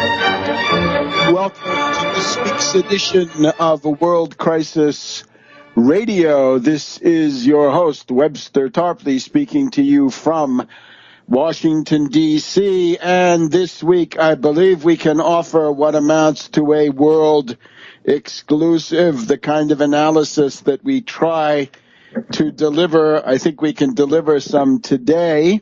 Welcome to this week's edition of World Crisis Radio. This is your host, Webster Tarpley, speaking to you from Washington, D.C. And this week, I believe we can offer what amounts to a world exclusive, the kind of analysis that we try to deliver. I think we can deliver some today.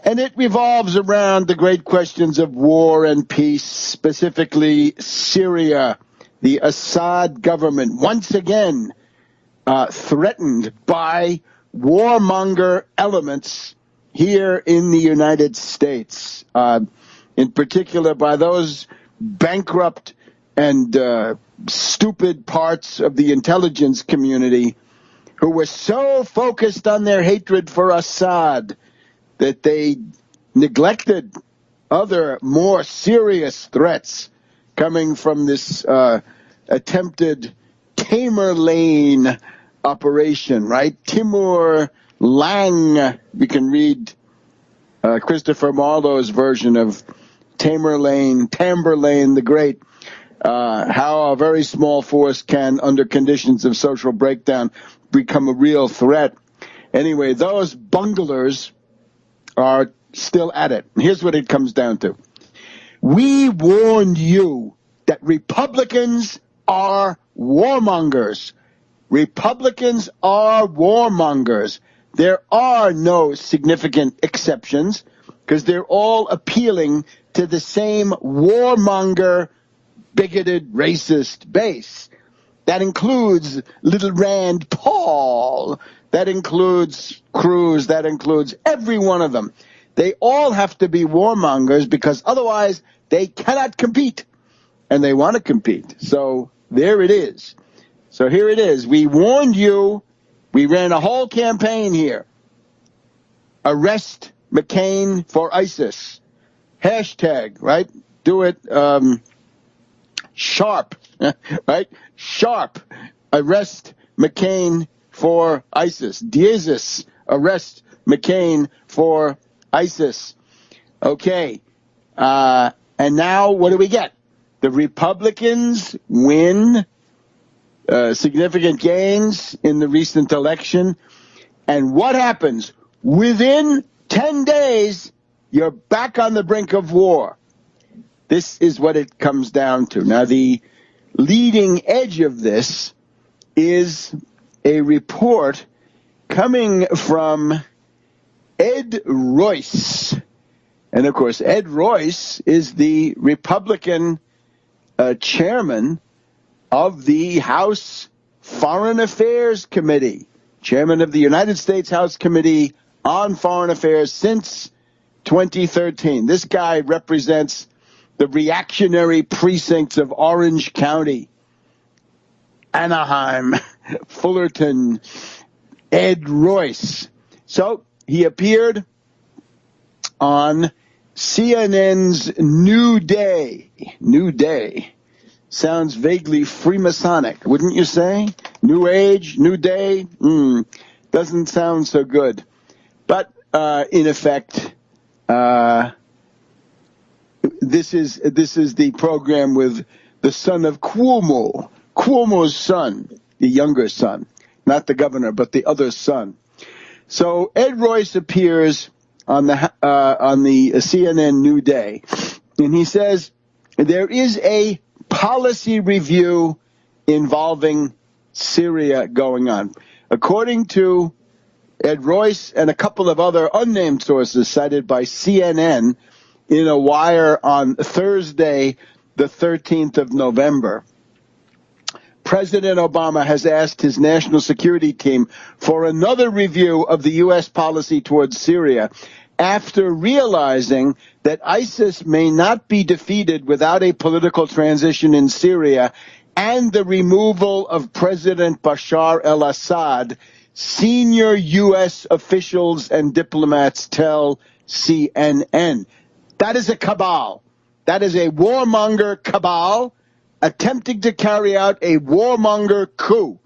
And it revolves around the great questions of war and peace, specifically Syria, the Assad government, once again threatened by warmonger elements here in the United States, in particular by those bankrupt and stupid parts of the intelligence community who were so focused on their hatred for Assad that they neglected other more serious threats coming from this attempted Tamerlane operation, right? Timur Lang. You can read Christopher Marlowe's version of Tamerlane the Great, how a very small force can, under conditions of social breakdown, become a real threat. Anyway, those bunglers are still at it. Here's what it comes down to. We warned you that Republicans are warmongers. Republicans are warmongers. There are no significant exceptions because they're all appealing to the same warmonger, bigoted, racist base. That includes Little Rand Paul. That includes Cruz. That includes every one of them. They all have to be warmongers because otherwise they cannot compete. And they want to compete. So there it is. So here it is. We warned you. We ran a whole campaign here. Arrest McCain for ISIS. Hashtag, right? Do it sharp, right? Sharp. Arrest McCain for ISIS. Diesis. Arrest McCain for ISIS. Okay. And now what do we get? The Republicans win significant gains in the recent election. And what happens? Within 10 days, you're back on the brink of war. This is what it comes down to. Now, the leading edge of this is a report coming from Ed Royce. And, of course, Ed Royce is the Republican chairman of the House Foreign Affairs Committee, chairman of the United States House Committee on Foreign Affairs since 2013. This guy represents the reactionary precincts of Orange County, Anaheim, Fullerton, Ed Royce. So he appeared on CNN's New Day. New Day. Sounds vaguely Freemasonic, wouldn't you say? New Age, New Day? Doesn't sound so good. But in effect, this is the program with the son of Cuomo. Cuomo's son, the younger son, not the governor, but the other son. So Ed Royce appears on the CNN New Day, and he says there is a policy review involving Syria going on. According to Ed Royce and a couple of other unnamed sources cited by CNN in a wire on Thursday, the 13th of November, President Obama has asked his national security team for another review of the U.S. policy towards Syria after realizing that ISIS may not be defeated without a political transition in Syria and the removal of President Bashar al-Assad, senior U.S. officials and diplomats tell CNN. That is a cabal. That is a warmonger cabal attempting to carry out a warmonger coup.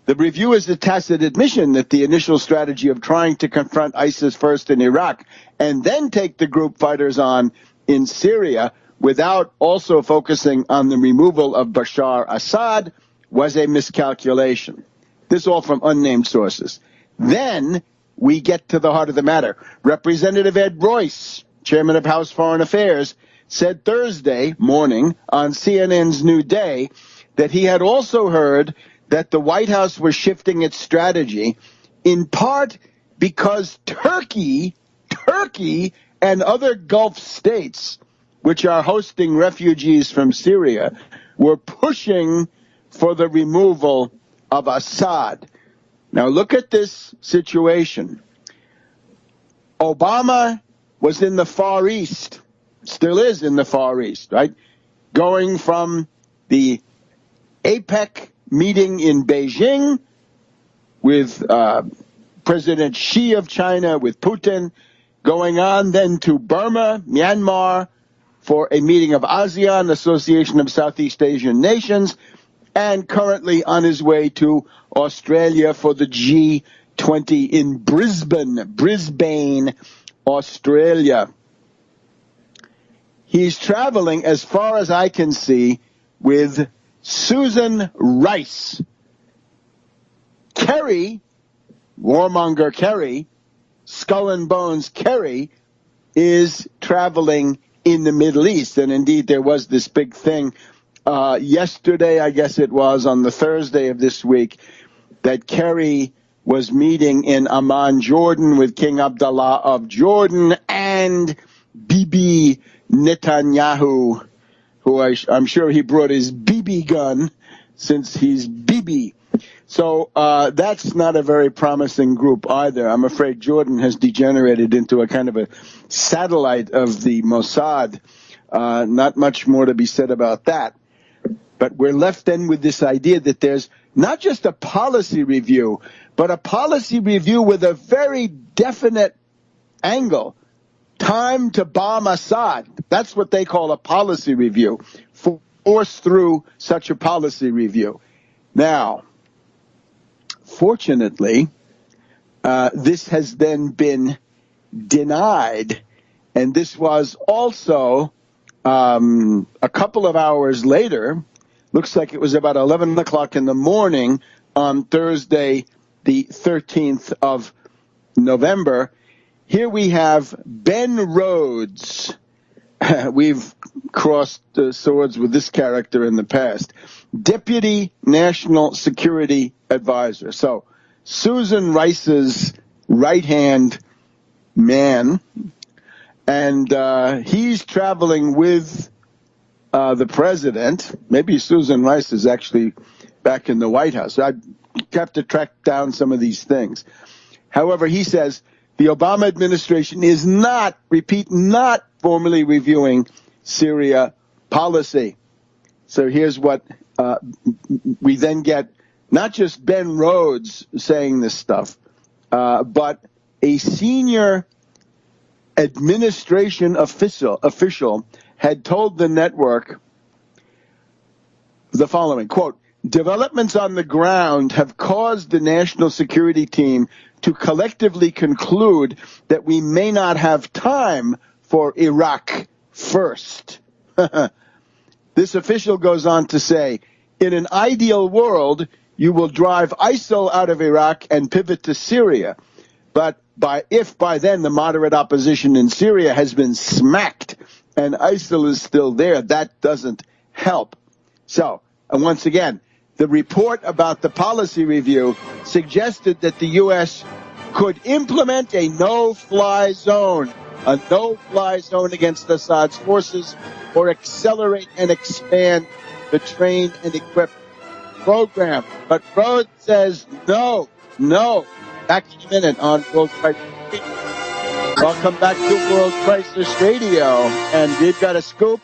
The review is a tacit admission that the initial strategy of trying to confront ISIS first in Iraq and then take the group fighters on in Syria without also focusing on the removal of Bashar Assad was a miscalculation. This all from unnamed sources. Then we get to the heart of the matter. Representative Ed Royce, chairman of House Foreign Affairs, said Thursday morning on CNN's New Day that he had also heard that the White House was shifting its strategy in part because Turkey and other Gulf states, which are hosting refugees from Syria, were pushing for the removal of Assad. Now look at this situation. Obama was in the Far East, still is in the Far East, right? Going from the APEC meeting in Beijing with President Xi of China, with Putin, going on then to Burma, Myanmar, for a meeting of ASEAN, Association of Southeast Asian Nations, and currently on his way to Australia for the G20 in Brisbane, Australia. He's traveling, as far as I can see, with Susan Rice. Kerry, warmonger Kerry, skull and bones Kerry, is traveling in the Middle East. And indeed, there was this big thing yesterday, I guess it was, on the Thursday of this week, that Kerry was meeting in Amman, Jordan, with King Abdullah of Jordan and Bibi Netanyahu, who I'm sure he brought his BB gun since he's Bibi. So that's not a very promising group either. I'm afraid Jordan has degenerated into a kind of a satellite of the Mossad. Not much more to be said about that. But we're left then with this idea that there's not just a policy review, but a policy review with a very definite angle. Time to bomb Assad. That's what they call a policy review. Force through such a policy review. Now, fortunately, this has then been denied. And this was also a couple of hours later. Looks like it was about 11 o'clock in the morning on Thursday, the 13th of November. Here we have Ben Rhodes. We've crossed swords with this character in the past. Deputy National Security Advisor. So Susan Rice's right-hand man. And he's traveling with the president. Maybe Susan Rice is actually back in the White House. I have to track down some of these things. However, he says the Obama administration is not formally reviewing Syria policy. So here's what we then get, not just Ben Rhodes saying this stuff, but a senior administration official had told the network the following, quote, developments on the ground have caused the national security team to collectively conclude that we may not have time for Iraq first. This official goes on to say, in an ideal world, you will drive ISIL out of Iraq and pivot to Syria. But if by then the moderate opposition in Syria has been smacked and ISIL is still there, that doesn't help. So, and once again, the report about the policy review suggested that the U.S. could implement a no-fly zone against Assad's forces, or accelerate and expand the train and equip program. But Rhodes says no. Back in a minute on World Crisis Radio. Welcome back to World Crisis Radio. And we've got a scoop.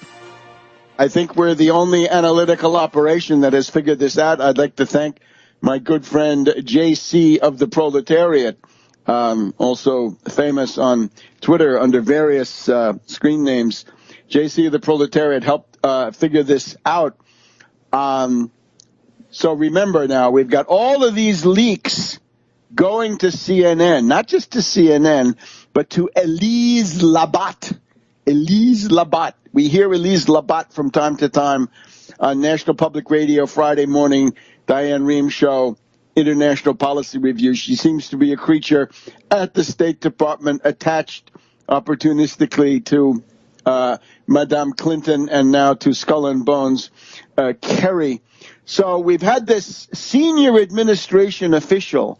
I think we're the only analytical operation that has figured this out. I'd like to thank my good friend JC of the Proletariat, also famous on Twitter under various screen names. JC of the Proletariat helped figure this out. So remember now, we've got all of these leaks going to CNN, not just to CNN, but to Elise Labat. Elise Labat. We hear Elise Labat from time to time on National Public Radio Friday morning, Diane Rehm Show, International Policy Review. She seems to be a creature at the State Department attached opportunistically to Madame Clinton and now to Skull and Bones Kerry. So we've had this senior administration official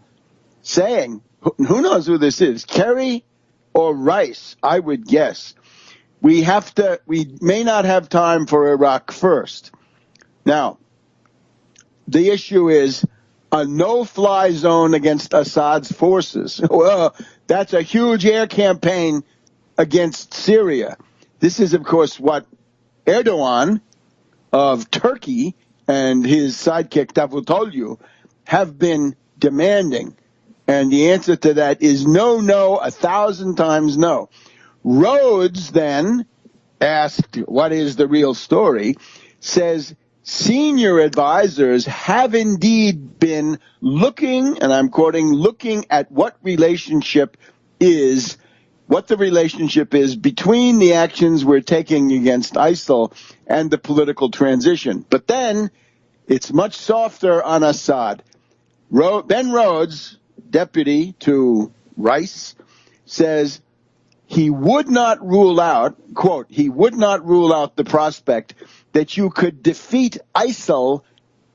saying, who knows who this is, Kerry or Royce, I would guess. We may not have time for Iraq first. Now, the issue is a no-fly zone against Assad's forces. Well, that's a huge air campaign against Syria. This is, of course, what Erdogan of Turkey and his sidekick Davutoglu have been demanding. And the answer to that is no, 1,000 times no. Rhodes then, asked what is the real story, says senior advisors have indeed been looking, and I'm quoting, looking at what the relationship is between the actions we're taking against ISIL and the political transition. But then it's much softer on Assad. Ben Rhodes, deputy to Royce, says he would not rule out, quote, he would not rule out the prospect that you could defeat ISIL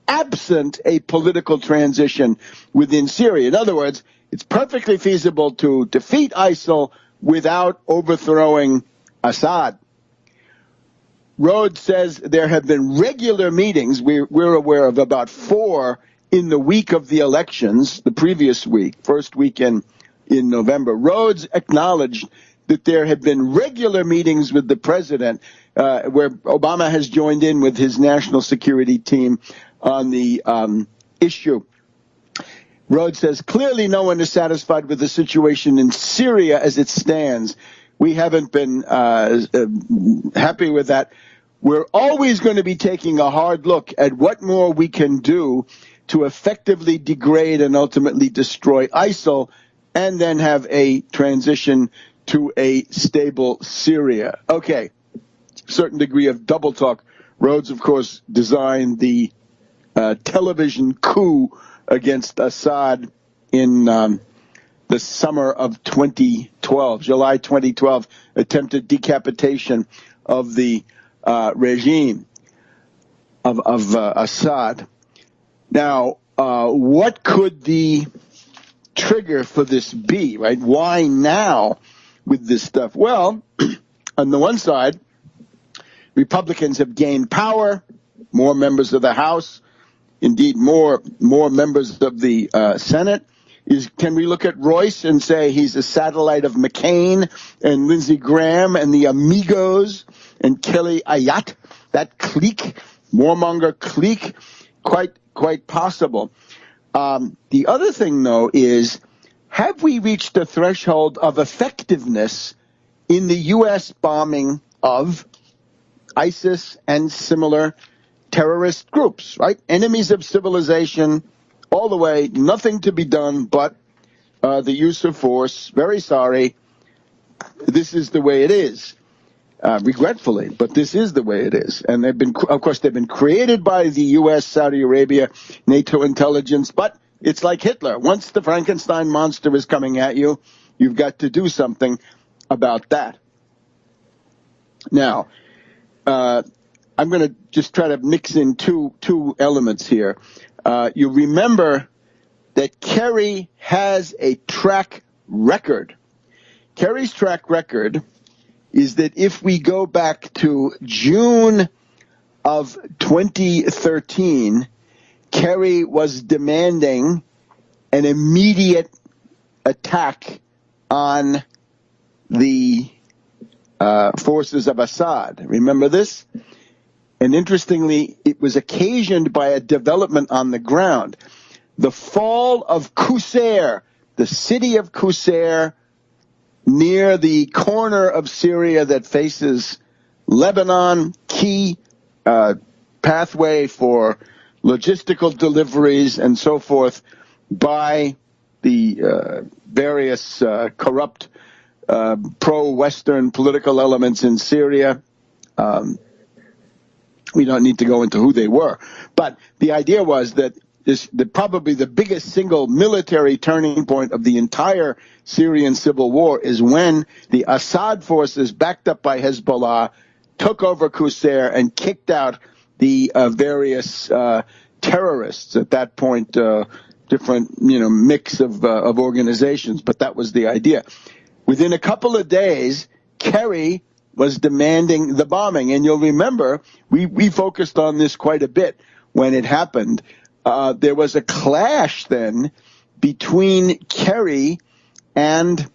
absent a political transition within Syria. In other words, it's perfectly feasible to defeat ISIL without overthrowing Assad. Rhodes says there have been regular meetings. We're aware of about 4 in the week of the elections, the previous week, first weekend in November. Rhodes acknowledged that there have been regular meetings with the president where Obama has joined in with his national security team on the issue. Rhodes says, clearly no one is satisfied with the situation in Syria as it stands. We haven't been happy with that. We're always going to be taking a hard look at what more we can do to effectively degrade and ultimately destroy ISIL and then have a transition to a stable Syria. Okay, certain degree of double talk. Rhodes, of course, designed the television coup against Assad in the summer of 2012, July 2012, attempted decapitation of the regime of Assad. Now, what could the trigger for this be, right? Why now with this stuff? Well, on the one side, Republicans have gained power, more members of the House, indeed more members of the Senate. Can we look at Royce and say he's a satellite of McCain and Lindsey Graham and the Amigos and Kelly Ayat, that clique, warmonger clique? Quite possible. The other thing, though, is have we reached the threshold of effectiveness in the U.S. bombing of ISIS and similar terrorist groups, right? Enemies of civilization, all the way, nothing to be done but the use of force. Very sorry. This is the way it is. Regretfully, but this is the way it is. And they've been created by the U.S., Saudi Arabia, NATO intelligence, but it's like Hitler. Once the Frankenstein monster is coming at you, you've got to do something about that. Now, I'm going to just try to mix in two elements here. You remember that Kerry has a track record. Kerry's track record is that if we go back to June of 2013, Kerry was demanding an immediate attack on the forces of Assad. Remember this? And interestingly, it was occasioned by a development on the ground. The fall of Qusair, the city of Qusair, near the corner of Syria that faces Lebanon, key pathway for logistical deliveries and so forth by the various corrupt pro-Western political elements in Syria. We don't need to go into who they were. But the idea was that probably the biggest single military turning point of the entire Syrian civil war is when the Assad forces, backed up by Hezbollah, took over Qusair and kicked out the various terrorists at that point, different mix of organizations. But that was the idea. Within a couple of days, Kerry was demanding the bombing. And you'll remember, we focused on this quite a bit when it happened. There was a clash then between Kerry and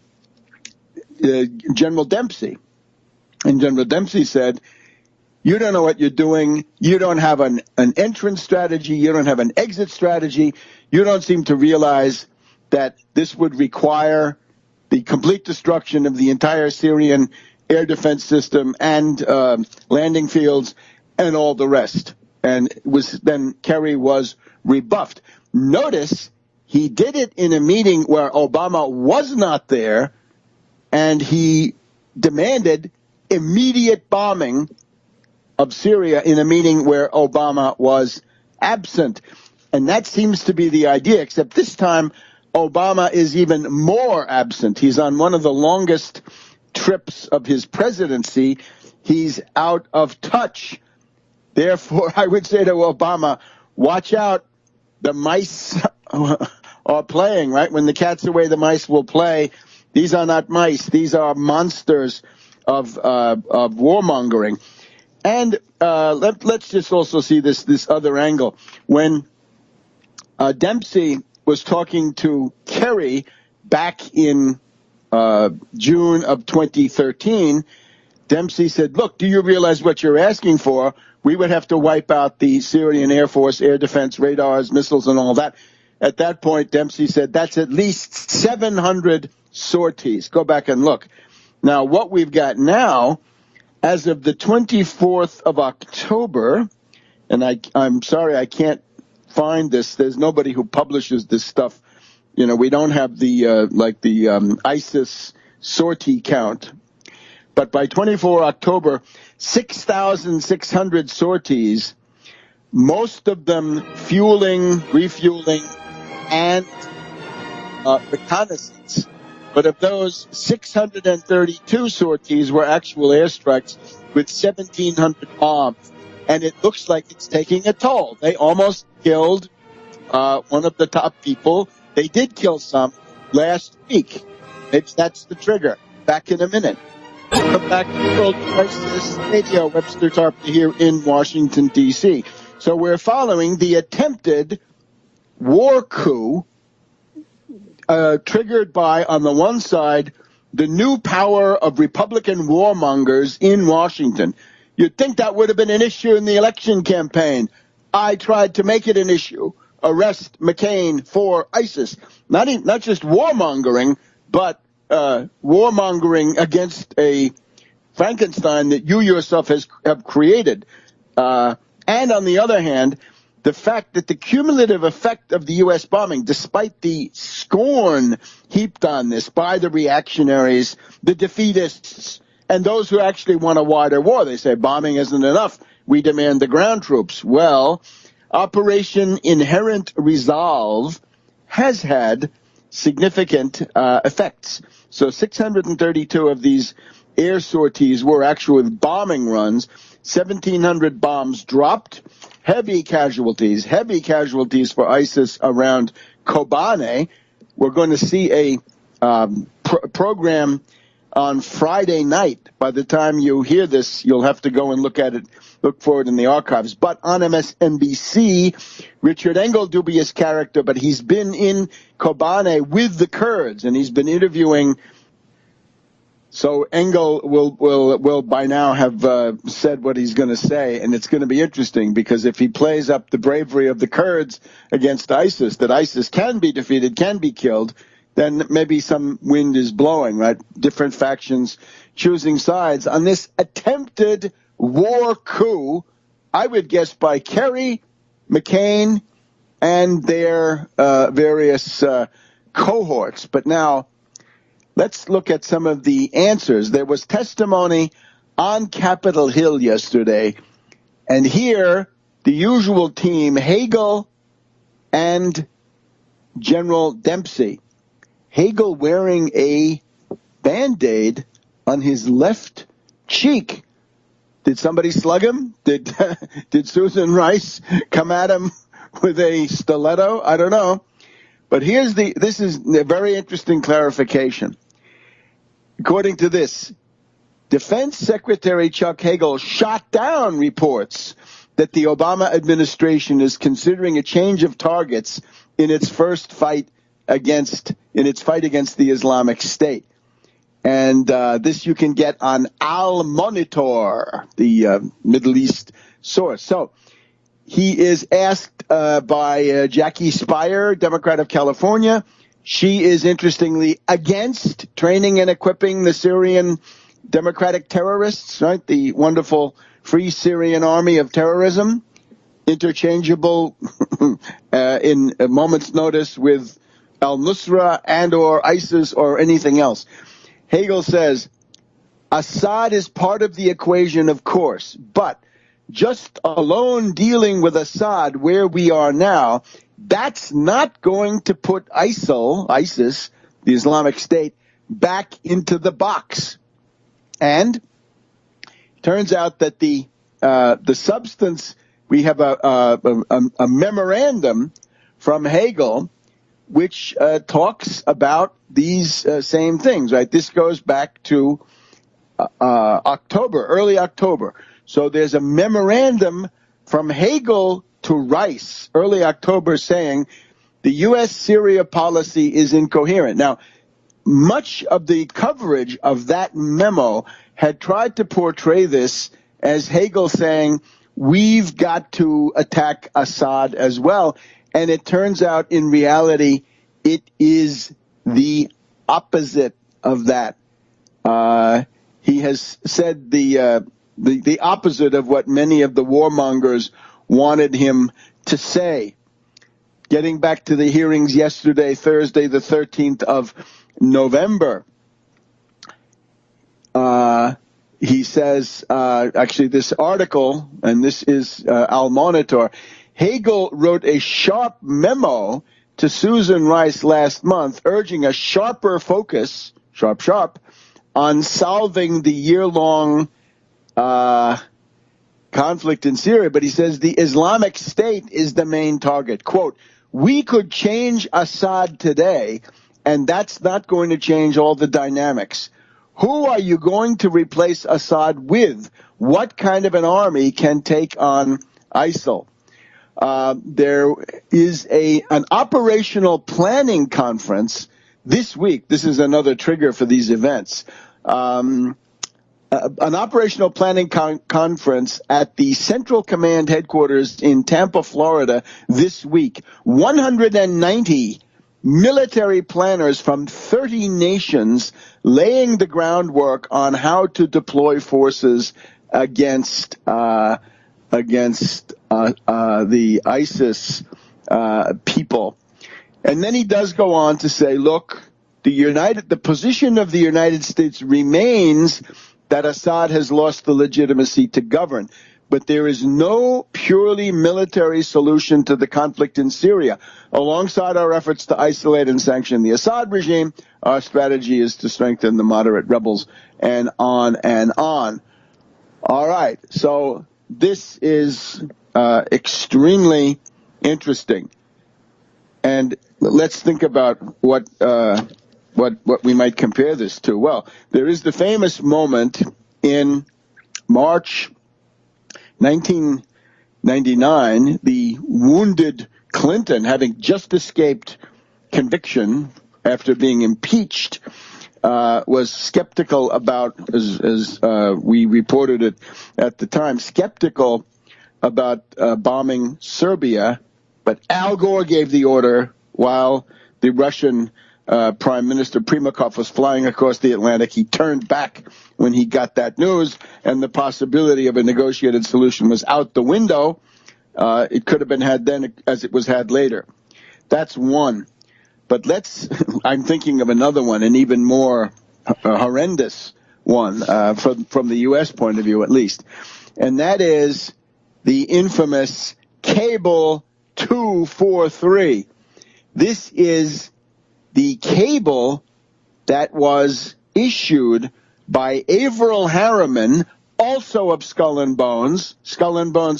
General Dempsey. And General Dempsey said, you don't know what you're doing. You don't have an entrance strategy. You don't have an exit strategy. You don't seem to realize that this would require the complete destruction of the entire Syrian air defense system and landing fields and all the rest. And then Kerry was rebuffed. Notice he did it in a meeting where Obama was not there, and he demanded immediate bombing of Syria in a meeting where Obama was absent. And that seems to be the idea, except this time Obama is even more absent. He's on one of the longest trips of his presidency. He's out of touch. Therefore, I would say to Obama, watch out. The mice are playing, right? When the cat's away, the mice will play. These are not mice. These are monsters of warmongering. And let's just also see this other angle. When Dempsey was talking to Kerry back in June of 2013, Dempsey said, look, do you realize what you're asking for? We would have to wipe out the Syrian Air Force, air defense, radars, missiles, and all that. At that point, Dempsey said, that's at least 700 sorties. Go back and look. Now, what we've got now, as of the 24th of October, and I'm sorry I can't find this. There's nobody who publishes this stuff. We don't have the ISIS sortie count. But by 24 October, 6,600 sorties, most of them fueling, refueling, and reconnaissance. But of those, 632 sorties were actual airstrikes with 1,700 bombs. And it looks like it's taking a toll. They almost killed one of the top people. They did kill some last week. Maybe that's the trigger. Back in a minute. Welcome back to World Crisis Radio. Webster Tarpley here in Washington, D.C. So we're following the attempted war coup triggered by, on the one side, the new power of Republican warmongers in Washington. You'd think that would have been an issue in the election campaign. I tried to make it an issue. Arrest McCain for ISIS. Not just warmongering, but warmongering against a Frankenstein that you yourself have created. And on the other hand, the fact that the cumulative effect of the U.S. bombing, despite the scorn heaped on this by the reactionaries, the defeatists, and those who actually want a wider war, they say bombing isn't enough. We demand the ground troops. Well, Operation Inherent Resolve has had significant effects. So 632 of these air sorties were actually bombing runs. 1,700 bombs dropped. Heavy casualties for ISIS around Kobane. We're going to see a program on Friday night. By the time you hear this, you'll have to go and look for it in the archives. But on MSNBC, Richard Engel, dubious character, but he's been in Kobane with the Kurds, and he's been interviewing. So Engel will by now have said what he's going to say, and it's going to be interesting, because if he plays up the bravery of the Kurds against ISIS, that ISIS can be defeated, can be killed, then maybe some wind is blowing, right? Different factions choosing sides on this attempted war coup, I would guess by Kerry, McCain, and their various cohorts. But now, let's look at some of the answers. There was testimony on Capitol Hill yesterday, and here the usual team, Hagel and General Dempsey. Hagel wearing a Band-Aid on his left cheek. Did somebody slug him? Did Susan Rice come at him with a stiletto? I don't know. But this is a very interesting clarification. According to this, Defense Secretary Chuck Hagel shot down reports that the Obama administration is considering a change of targets in its fight against the Islamic State. And this you can get on Al Monitor, the Middle East source. So he is asked by Jackie Spire, Democrat of California. She is interestingly against training and equipping the Syrian democratic terrorists, right? The wonderful Free Syrian Army of Terrorism, interchangeable in a moment's notice with al-Nusra and or ISIS or anything else. Hagel says, Assad is part of the equation, of course, but just alone dealing with Assad where we are now, that's not going to put ISIS, the Islamic State, back into the box. And it turns out that the substance, we have a memorandum from Hagel which talks about these same things, right? This goes back to early October. So there's a memorandum from Hagel to Rice, early October, saying the U.S.-Syria policy is incoherent. Now, much of the coverage of that memo had tried to portray this as Hagel saying, we've got to attack Assad as well. And it turns out, in reality, it is the opposite of that. He has said the opposite of what many of the warmongers wanted him to say. Getting back to the hearings yesterday, Thursday, the 13th of November, he says, actually this article, and this is Al Monitor, Hagel wrote a sharp memo to Susan Rice last month urging a sharper focus, sharp, on solving the year-long conflict in Syria. But he says the Islamic State is the main target. Quote, we could change Assad today, and that's not going to change all the dynamics. Who are you going to replace Assad with? What kind of an army can take on ISIL? There is an operational planning conference this week. This is another trigger for these events. An operational planning conference at the Central Command headquarters in Tampa, Florida this week. 190 military planners from 30 nations laying the groundwork on how to deploy forces against the ISIS people. And then he does go on to say, look, the position of the United States remains that Assad has lost the legitimacy to govern. But there is no purely military solution to the conflict in Syria. Alongside our efforts to isolate and sanction the Assad regime, our strategy is to strengthen the moderate rebels, and on and on. All right, so this is extremely interesting. And let's think about what we might compare this to. Well, there is the famous moment in March 1999, the wounded Clinton, having just escaped conviction after being impeached, was skeptical about, as we reported it at the time, skeptical about bombing Serbia. But Al Gore gave the order while the Russian Prime Minister Primakov was flying across the Atlantic. He turned back when he got that news, and the possibility of a negotiated solution was out the window. It could have been had then as it was had later. That's one. But I'm thinking of another one, an even more horrendous one from the U.S. point of view, at least. And that is the infamous Cable 243. This is the cable that was issued by Averell Harriman, also of Skull and Bones,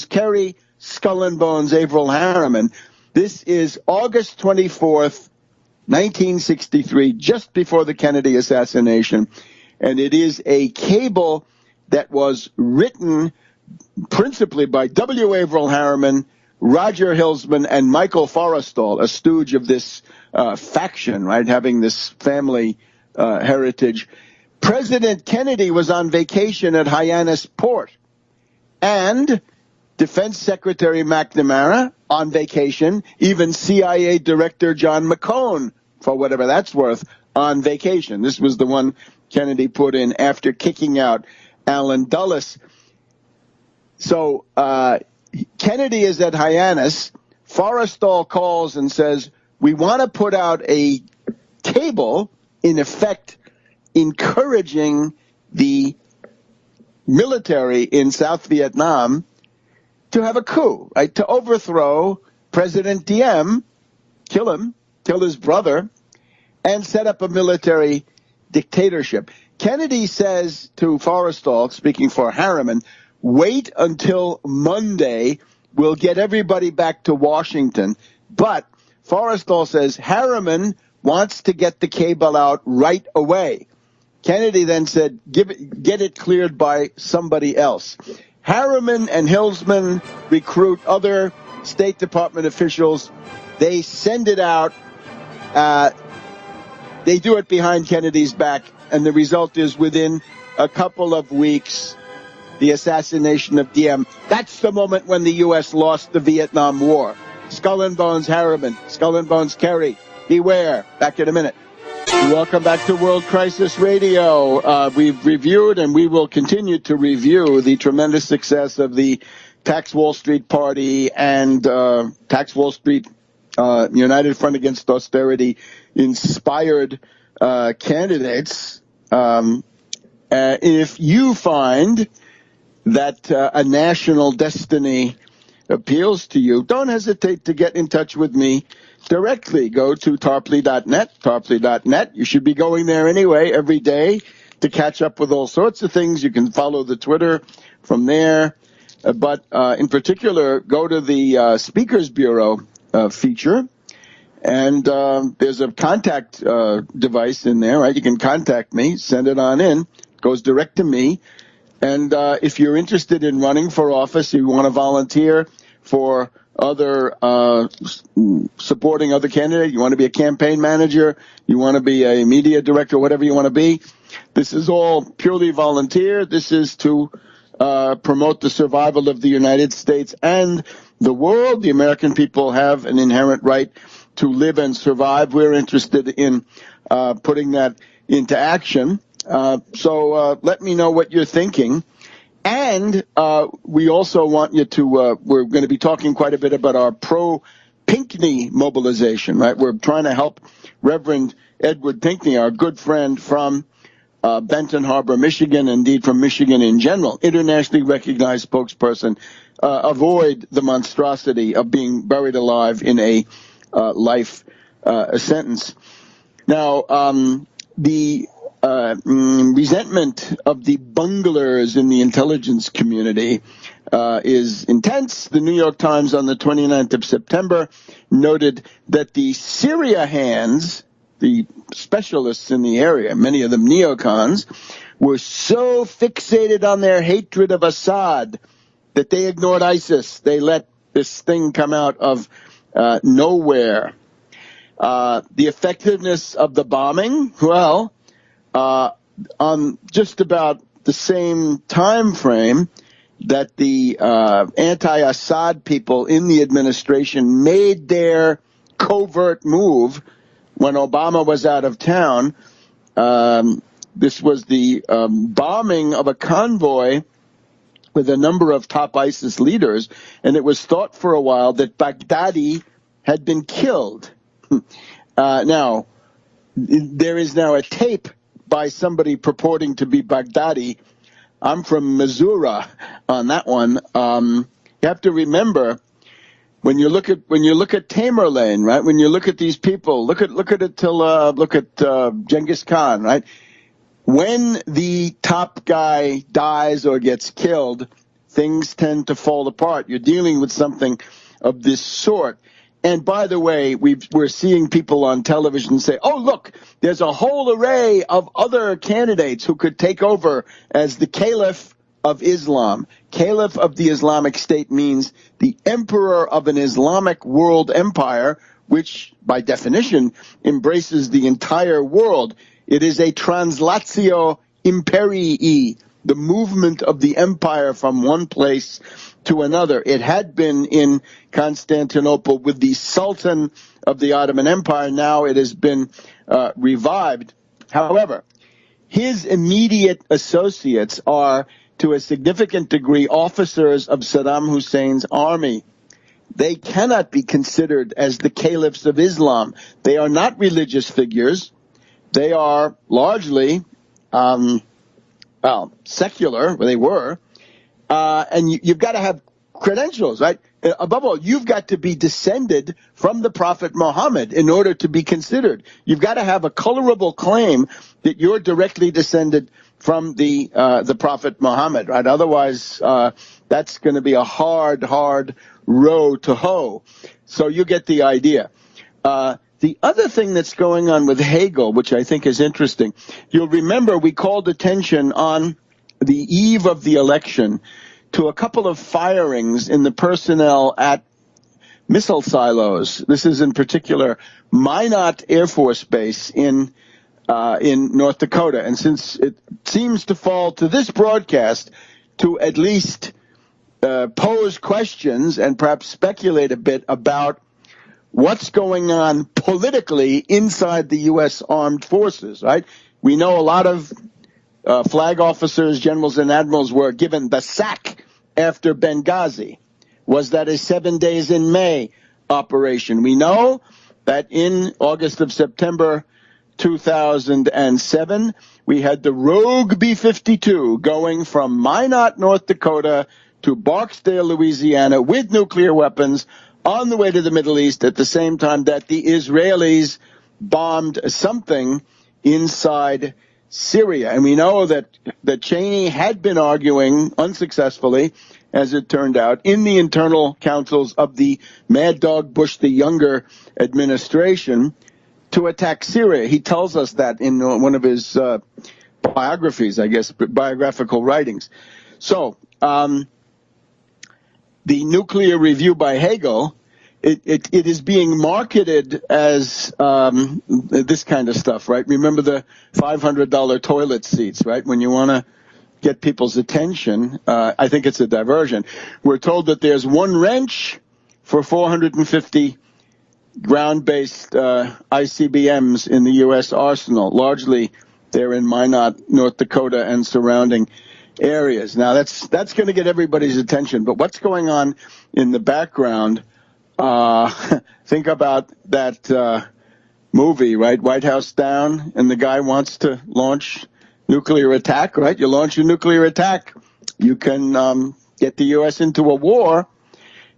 Kerry, Skull and Bones, Averell Harriman. This is August 24th, 1963, just before the Kennedy assassination. And it is a cable that was written principally by W. Averell Harriman, Roger Hilsman, and Michael Forrestal, a stooge of this faction, right, having this family heritage. President Kennedy was on vacation at Hyannis Port, and Defense Secretary McNamara on vacation, even CIA Director John McCone, for whatever that's worth, on vacation. This was the one Kennedy put in after kicking out Allen Dulles. So Kennedy is at Hyannis. Forrestal calls and says, we want to put out a cable, in effect, encouraging the military in South Vietnam to have a coup, right? To overthrow President Diem, kill him, kill his brother, and set up a military dictatorship. Kennedy says to Forrestal, speaking for Harriman, wait until Monday. We'll get everybody back to Washington. But Forrestal says Harriman wants to get the cable out right away. Kennedy then said, get it cleared by somebody else. Harriman and Hilsman recruit other State Department officials. They send it out. They do it behind Kennedy's back, and the result is within a couple of weeks, the assassination of Diem. That's the moment when the U.S. lost the Vietnam War. Skull and Bones Harriman, Skull and Bones Kerry. Beware. Back in a minute. Welcome back to World Crisis Radio. We've reviewed and we will continue to review the tremendous success of the Tax Wall Street Party and Tax Wall Street United Front Against Austerity inspired candidates. If you find that a national destiny appeals to you, don't hesitate to get in touch with me directly. Go to tarpley.net. You should be going there anyway every day to catch up with all sorts of things. You can follow the Twitter from there. But in particular, go to the Speakers Bureau feature. And there's a contact device in there, right? You can contact me, send it on in. It goes direct to me. And if you're interested in running for office, you want to volunteer for other supporting other candidates, you want to be a campaign manager, you want to be a media director, whatever you want to be, this is all purely volunteer. This is to promote the survival of the United States and the world. The American people have an inherent right to live and survive. We're interested in putting that into action. So let me know what you're thinking. And we also want you to, we're going to be talking quite a bit about our pro-Pinkney mobilization, right? We're trying to help Reverend Edward Pinkney, our good friend from Benton Harbor, Michigan, indeed from Michigan in general, internationally recognized spokesperson, avoid the monstrosity of being buried alive in a life sentence. Now, the resentment of the bunglers in the intelligence community is intense. The New York Times on the 29th of September noted that the Syria hands, the specialists in the area, many of them neocons, were so fixated on their hatred of Assad that they ignored ISIS. They let this thing come out of nowhere. The effectiveness of the bombing, well, on just about the same time frame that the anti-Assad people in the administration made their covert move when Obama was out of town. This was the bombing of a convoy with a number of top ISIS leaders, and it was thought for a while that Baghdadi had been killed. Now, there is now a tape by somebody purporting to be Baghdadi. I'm from Missouri on that one. You have to remember when you look at Tamerlane, right? When you look at these people, look at Genghis Khan, right? When the top guy dies or gets killed, things tend to fall apart. You're dealing with something of this sort. And by the way, we're seeing people on television say, oh, look, there's a whole array of other candidates who could take over as the Caliph of Islam. Caliph of the Islamic State means the emperor of an Islamic world empire, which by definition embraces the entire world. It is a translatio imperii, the movement of the empire from one place to another. It had been in Constantinople with the Sultan of the Ottoman Empire. Now it has been revived. However, his immediate associates are, to a significant degree, officers of Saddam Hussein's army. They cannot be considered as the caliphs of Islam. They are not religious figures. They are largely, secular. They were. And you've got to have credentials, right? Above all, you've got to be descended from the Prophet Muhammad in order to be considered. You've got to have a colorable claim that you're directly descended from the Prophet Muhammad, right? Otherwise, that's going to be a hard row to hoe. So you get the idea. The other thing that's going on with Hagel, which I think is interesting, you'll remember we called attention on the eve of the election to a couple of firings in the personnel at missile silos. This is in particular Minot Air Force Base in North Dakota. And since it seems to fall to this broadcast to at least pose questions and perhaps speculate a bit about what's going on politically inside the U.S. Armed Forces, right? We know a lot of flag officers, generals, and admirals were given the sack after Benghazi. Was that a 7 days in May operation? We know that in August of September 2007, we had the rogue B-52 going from Minot, North Dakota to Barksdale, Louisiana with nuclear weapons on the way to the Middle East at the same time that the Israelis bombed something inside Syria. And we know that Cheney had been arguing unsuccessfully, as it turned out, in the internal councils of the Mad Dog Bush the Younger administration to attack Syria. He tells us that in one of his biographies, I guess, biographical writings. So the nuclear review by Hagel, it is being marketed as this kind of stuff, right? Remember the $500 toilet seats, right? When you want to get people's attention, I think it's a diversion. We're told that there's one wrench for 450 ground-based ICBMs in the U.S. arsenal. Largely, they're in Minot, North Dakota, and surrounding areas. Now, that's going to get everybody's attention. But what's going on in the background? Think about that movie, right? White House Down, and the guy wants to launch nuclear attack, right? You launch a nuclear attack, you can get the U.S. into a war.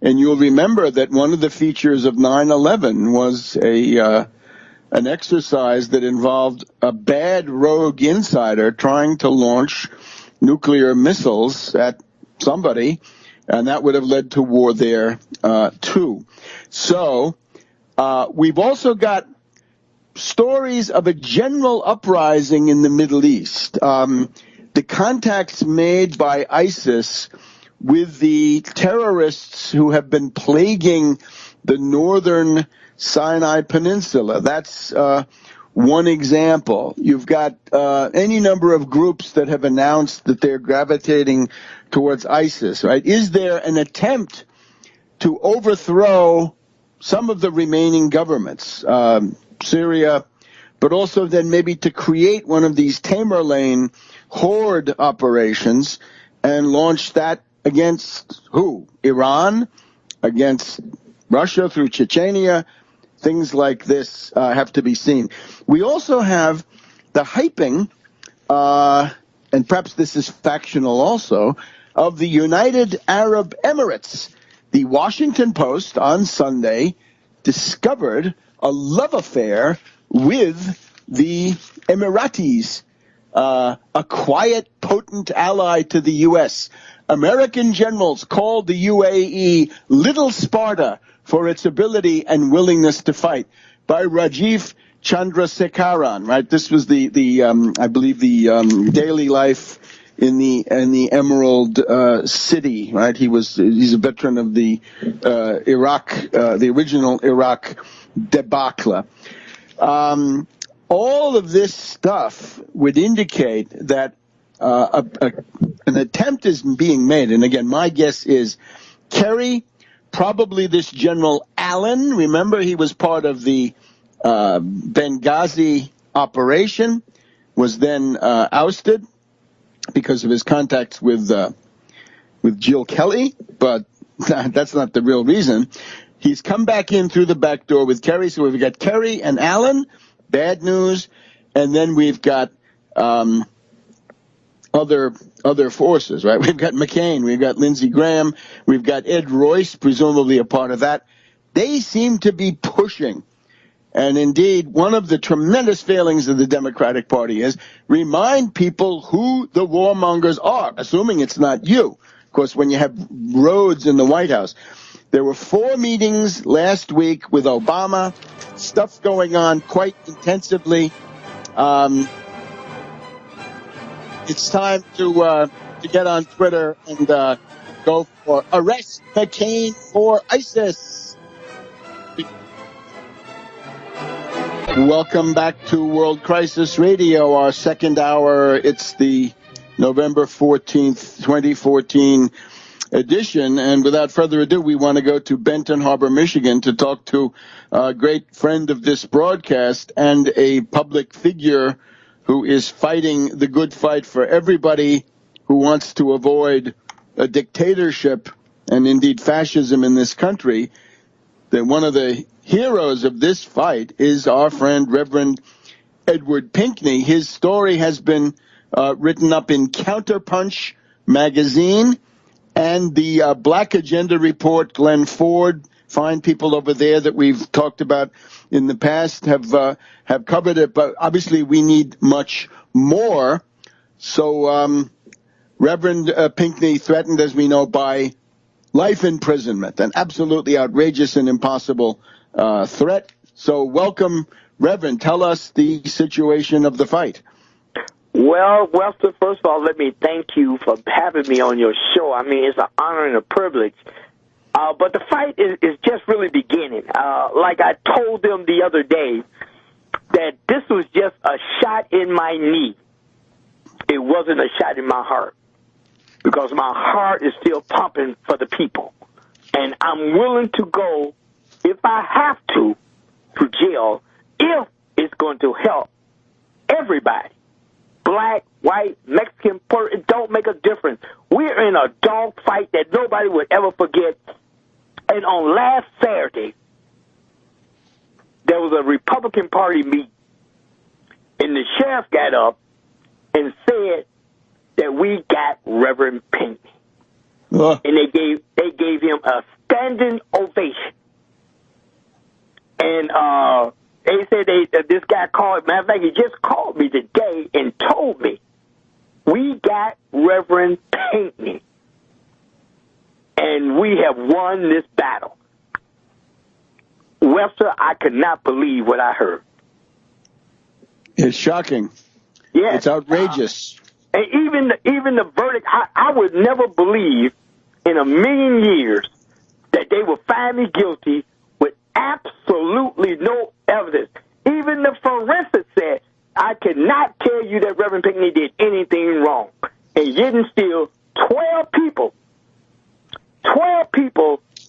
And you'll remember that one of the features of 9/11 was an exercise that involved a bad rogue insider trying to launch nuclear missiles at somebody, and that would have led to war there too. So we've also got stories of a general uprising in the Middle East. The contacts made by ISIS with the terrorists who have been plaguing the northern Sinai Peninsula. That's one example. You've got any number of groups that have announced that they're gravitating towards ISIS, right? Is there an attempt to overthrow some of the remaining governments, Syria, but also then maybe to create one of these Tamerlane horde operations and launch that against who? Iran, against Russia through Chechnya, things like this have to be seen. We also have the hyping, and perhaps this is factional also, of the United Arab Emirates. The Washington Post on Sunday discovered a love affair with the Emiratis, a quiet, potent ally to the U.S. American generals called the UAE Little Sparta for its ability and willingness to fight. By Rajiv Chandrasekaran, right? This was I believe the daily life in the Emerald City, right? He's a veteran of the Iraq, the original Iraq debacle. All of this stuff would indicate that an attempt is being made. And again, my guess is Kerry, probably this General Allen. Remember, he was part of the Benghazi operation, was then ousted because of his contacts with Jill Kelly, but that's not the real reason. He's come back in through the back door with Kerry, so we've got Kerry and Allen, bad news, and then we've got other forces, right? We've got McCain, we've got Lindsey Graham, we've got Ed Royce, presumably a part of that. They seem to be pushing. And indeed, one of the tremendous failings of the Democratic Party is remind people who the warmongers are, assuming it's not you. Of course, when you have Rhodes in the White House. There were 4 meetings last week with Obama, stuff going on quite intensively. It's time to get on Twitter and go for arrest McCain for ISIS. Welcome back to World Crisis Radio, our second hour. It's the November 14th, 2014 edition. And without further ado, we want to go to Benton Harbor, Michigan to talk to a great friend of this broadcast and a public figure who is fighting the good fight for everybody who wants to avoid a dictatorship and indeed fascism in this country. That one of the heroes of this fight is our friend Reverend Edward Pinkney. His story has been written up in Counterpunch magazine and the Black Agenda Report. Glenn Ford, fine people over there that we've talked about in the past, have covered it. But obviously we need much more. So Reverend Pinkney threatened, as we know, by life imprisonment, an absolutely outrageous and impossible threat. So welcome, Reverend. Tell us the situation of the fight. Well, Webster, first of all, let me thank you for having me on your show. I mean, it's an honor and a privilege. But the fight is just really beginning. Like I told them the other day, that this was just a shot in my knee. It wasn't a shot in my heart, because my heart is still pumping for the people. And I'm willing to go, if I have to jail, if it's going to help everybody. Black, white, Mexican, Puerto, it don't make a difference. We're in a dog fight that nobody would ever forget. And on last Saturday, there was a Republican Party meeting, and the sheriff got up and said that we got Reverend Pinkney. And they gave him a standing ovation. And they said this guy called, matter of fact, he just called me today and told me, we got Reverend Pinkney, and we have won this battle. Webster, I could not believe what I heard. It's shocking. Yes. It's outrageous. And even the verdict, I would never believe in a million years that they would find me guilty with absolutely no evidence. Even the forensics said, I could not tell you that Reverend Pinkney did anything wrong. And yet and still, 12 people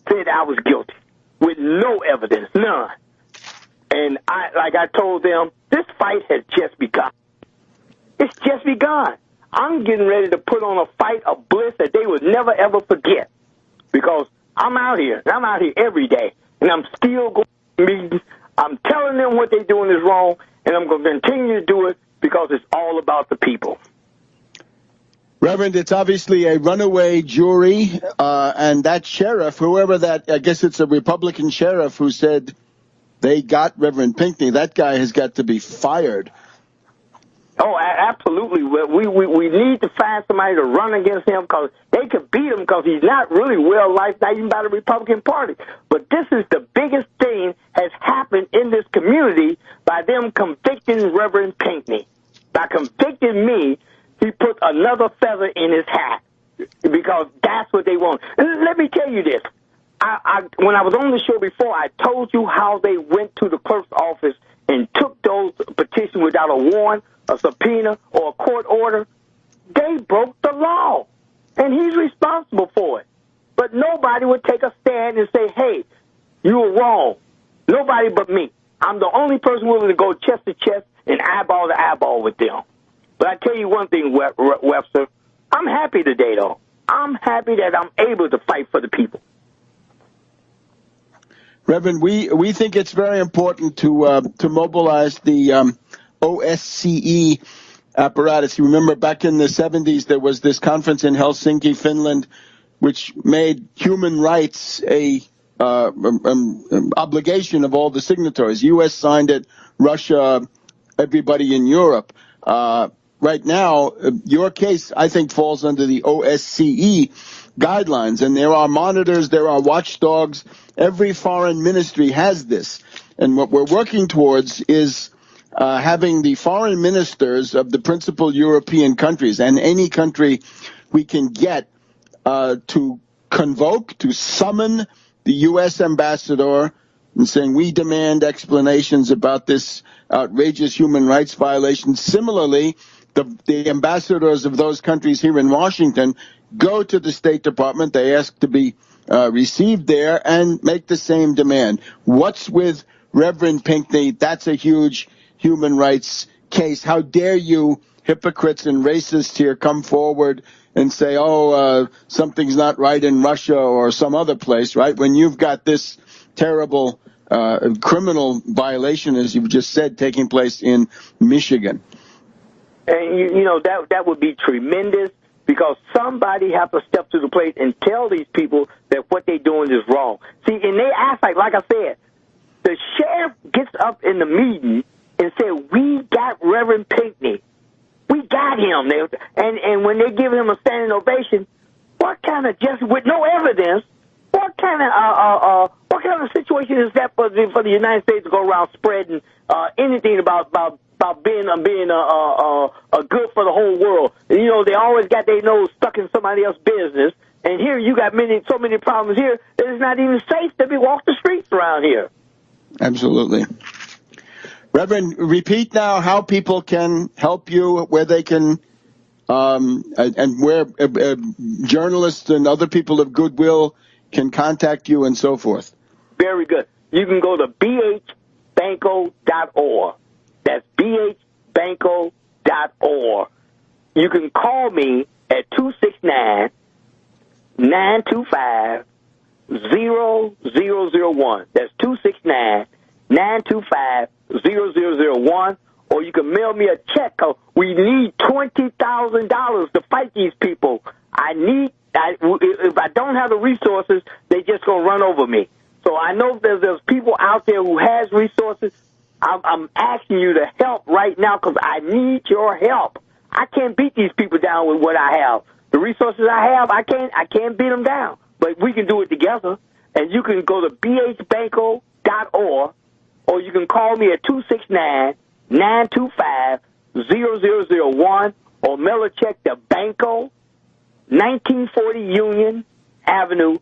said I was guilty with no evidence, none. And I told them, this fight has just begun. It's just begun. I'm getting ready to put on a fight of bliss that they would never, ever forget. Because I'm out here every day, and I'm still going to meetings. I'm telling them what they're doing is wrong, and I'm going to continue to do it because it's all about the people. Reverend, it's obviously a runaway jury, and that sheriff, whoever that, I guess it's a Republican sheriff who said they got Reverend Pinkney, that guy has got to be fired. Oh, absolutely. We need to find somebody to run against him because they could beat him because he's not really well liked, not even by the Republican Party. But this is the biggest thing has happened in this community by them convicting Reverend Pinkney. By convicting me, he put another feather in his hat because that's what they want. And let me tell you this. When I was on the show before, I told you how they went to the clerk's office and took those petitions without a warrant, a subpoena, or a court order. They broke the law, and he's responsible for it. But nobody would take a stand and say, hey, you were wrong. Nobody but me. I'm the only person willing to go chest to chest and eyeball to eyeball with them. But I tell you one thing, Webster, I'm happy today, though. I'm happy that I'm able to fight for the people. Reverend, we think it's very important to mobilize the OSCE apparatus. You remember back in the 70s, there was this conference in Helsinki, Finland, which made human rights a obligation of all the signatories. U.S. signed it, Russia, everybody in Europe. Right now, your case, I think, falls under the OSCE guidelines, and there are monitors, there are watchdogs. Every foreign ministry has this, and what we're working towards is having the foreign ministers of the principal European countries and any country we can get to convoke, to summon the U.S. ambassador and saying we demand explanations about this outrageous human rights violation. Similarly, the ambassadors of those countries here in Washington go to the State Department. They ask to be received there and make the same demand. What's with Reverend Pinkney? That's a huge human rights case. How dare you, hypocrites and racists here, come forward and say, something's not right in Russia or some other place, right? When you've got this terrible criminal violation, as you've just said, taking place in Michigan. And, you know, that would be tremendous because somebody has to step to the plate and tell these people that what they're doing is wrong. See, and they act like I said, the sheriff gets up in the meeting and said, we got Reverend Pinkney. We got him. And when they give him a standing ovation, what kind of just with no evidence, what kind of situation is that for the United States to go around spreading anything about being good for the whole world? You know, they always got their nose stuck in somebody else's business. And here you got so many problems here that it's not even safe to walk the streets around here. Absolutely. Reverend, repeat now how people can help you, where they can, and where journalists and other people of goodwill can contact you and so forth. Very good. You can go to bhbanco.org. That's bhbanco.org. You can call me at 269-925-0001. That's 269-925-0001. Or you can mail me a check. We need $20,000 to fight these people. If I don't have the resources, they just going to run over me. So I know there's people out there who has resources. I'm asking you to help right now because I need your help. I can't beat these people down with what I have. The resources I have, I can't beat them down. But we can do it together. And you can go to bhbanco.org, or you can call me at 269-925-0001, or mail a check to Banco, 1940 Union Avenue,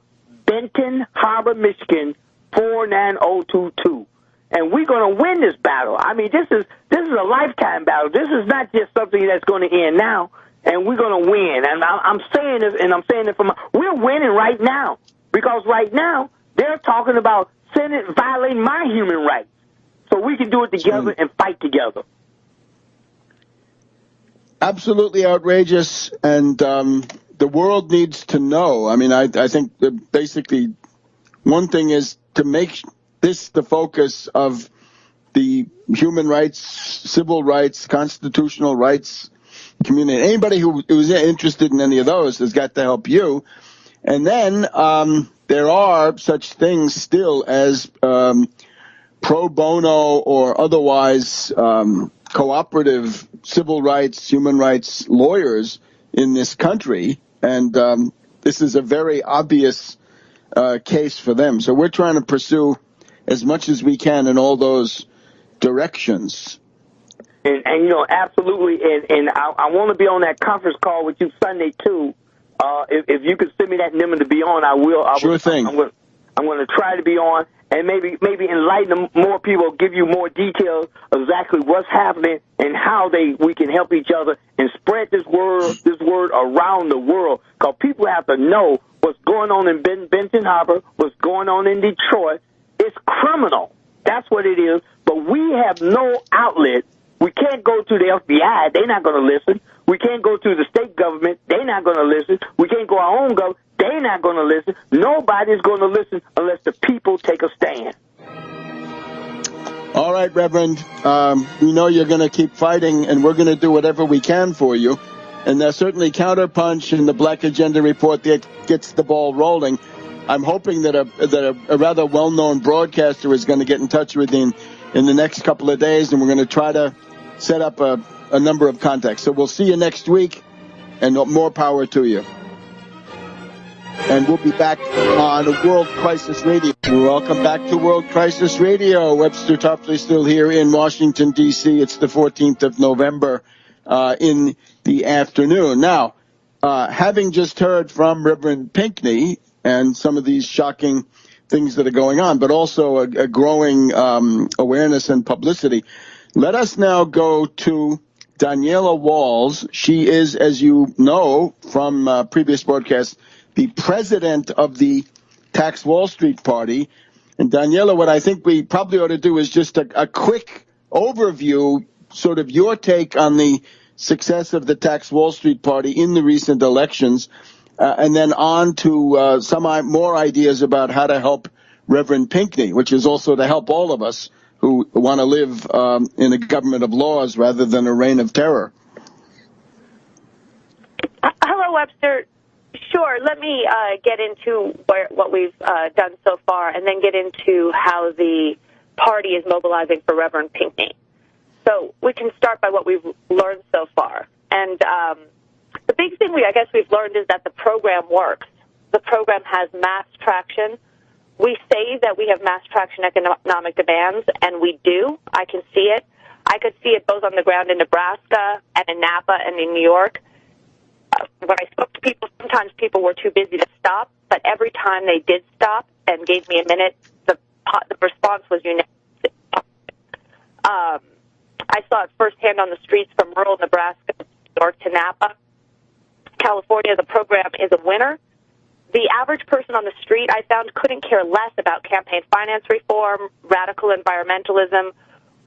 Benton Harbor, Michigan, 49022. And we're going to win this battle. I mean, this is a lifetime battle. This is not just something that's going to end now, and we're going to win. And I'm saying this, and I'm saying it we're winning right now, because right now they're talking about Senate violating my human rights. So we can do it together and fight together. Absolutely outrageous, and the world needs to know. I mean, I think that basically one thing is to make this the focus of the human rights, civil rights, constitutional rights community. Anybody who's interested in any of those has got to help you. And then there are such things still as pro bono or otherwise cooperative civil rights, human rights lawyers in this country. And this is a very obvious case for them. So we're trying to pursue as much as we can in all those directions. And absolutely. And I want to be on that conference call with you Sunday, too. If you could send me that number to be on, I will. Sure thing. I'm going to try to be on and maybe enlighten more people, give you more details of exactly what's happening and how we can help each other and spread this word around the world. Because people have to know what's going on in Benton Harbor, what's going on in Detroit. It's criminal. That's what it is. But we have no outlet. We can't go to the FBI. They're not going to listen. We can't go to the state government. They're not going to listen. We can't go our own government. They're not going to listen. Nobody's going to listen unless the people take a stand. All right, Reverend. We know you're going to keep fighting, and we're going to do whatever we can for you. And there's certainly Counterpunch and the Black Agenda Report that gets the ball rolling. I'm hoping that a rather well-known broadcaster is going to get in touch with you in the next couple of days, and we're going to try to set up a number of contacts. So we'll see you next week, and more power to you. And we'll be back on World Crisis Radio. Welcome back to World Crisis Radio. Webster Tarpley still here in Washington, D.C. It's the 14th of November in the afternoon. Now, having just heard from Reverend Pinkney and some of these shocking things that are going on, but also a growing awareness and publicity, let us now go to Daniela Walls. She is, as you know from previous broadcasts, the president of the Tax Wall Street Party. And Daniela, what I think we probably ought to do is just a quick overview, sort of your take on the success of the Tax Wall Street Party in the recent elections, and then on to some more ideas about how to help Reverend Pinkney, which is also to help all of us who want to live in a government of laws rather than a reign of terror. Hello, Webster. Sure. Let me get into what we've done so far and then get into how the party is mobilizing for Reverend Pinkney. So we can start by what we've learned so far. And the big thing I guess we've learned is that the program works. The program has mass traction. We say that we have mass traction economic demands, and we do. I can see it. I could see it both on the ground in Nebraska and in Napa and in New York. When I spoke to people, sometimes people were too busy to stop, but every time they did stop and gave me a minute, the response was unanimous. I saw it firsthand on the streets from rural Nebraska, New York to Napa. California, the program is a winner. The average person on the street, I found, couldn't care less about campaign finance reform, radical environmentalism,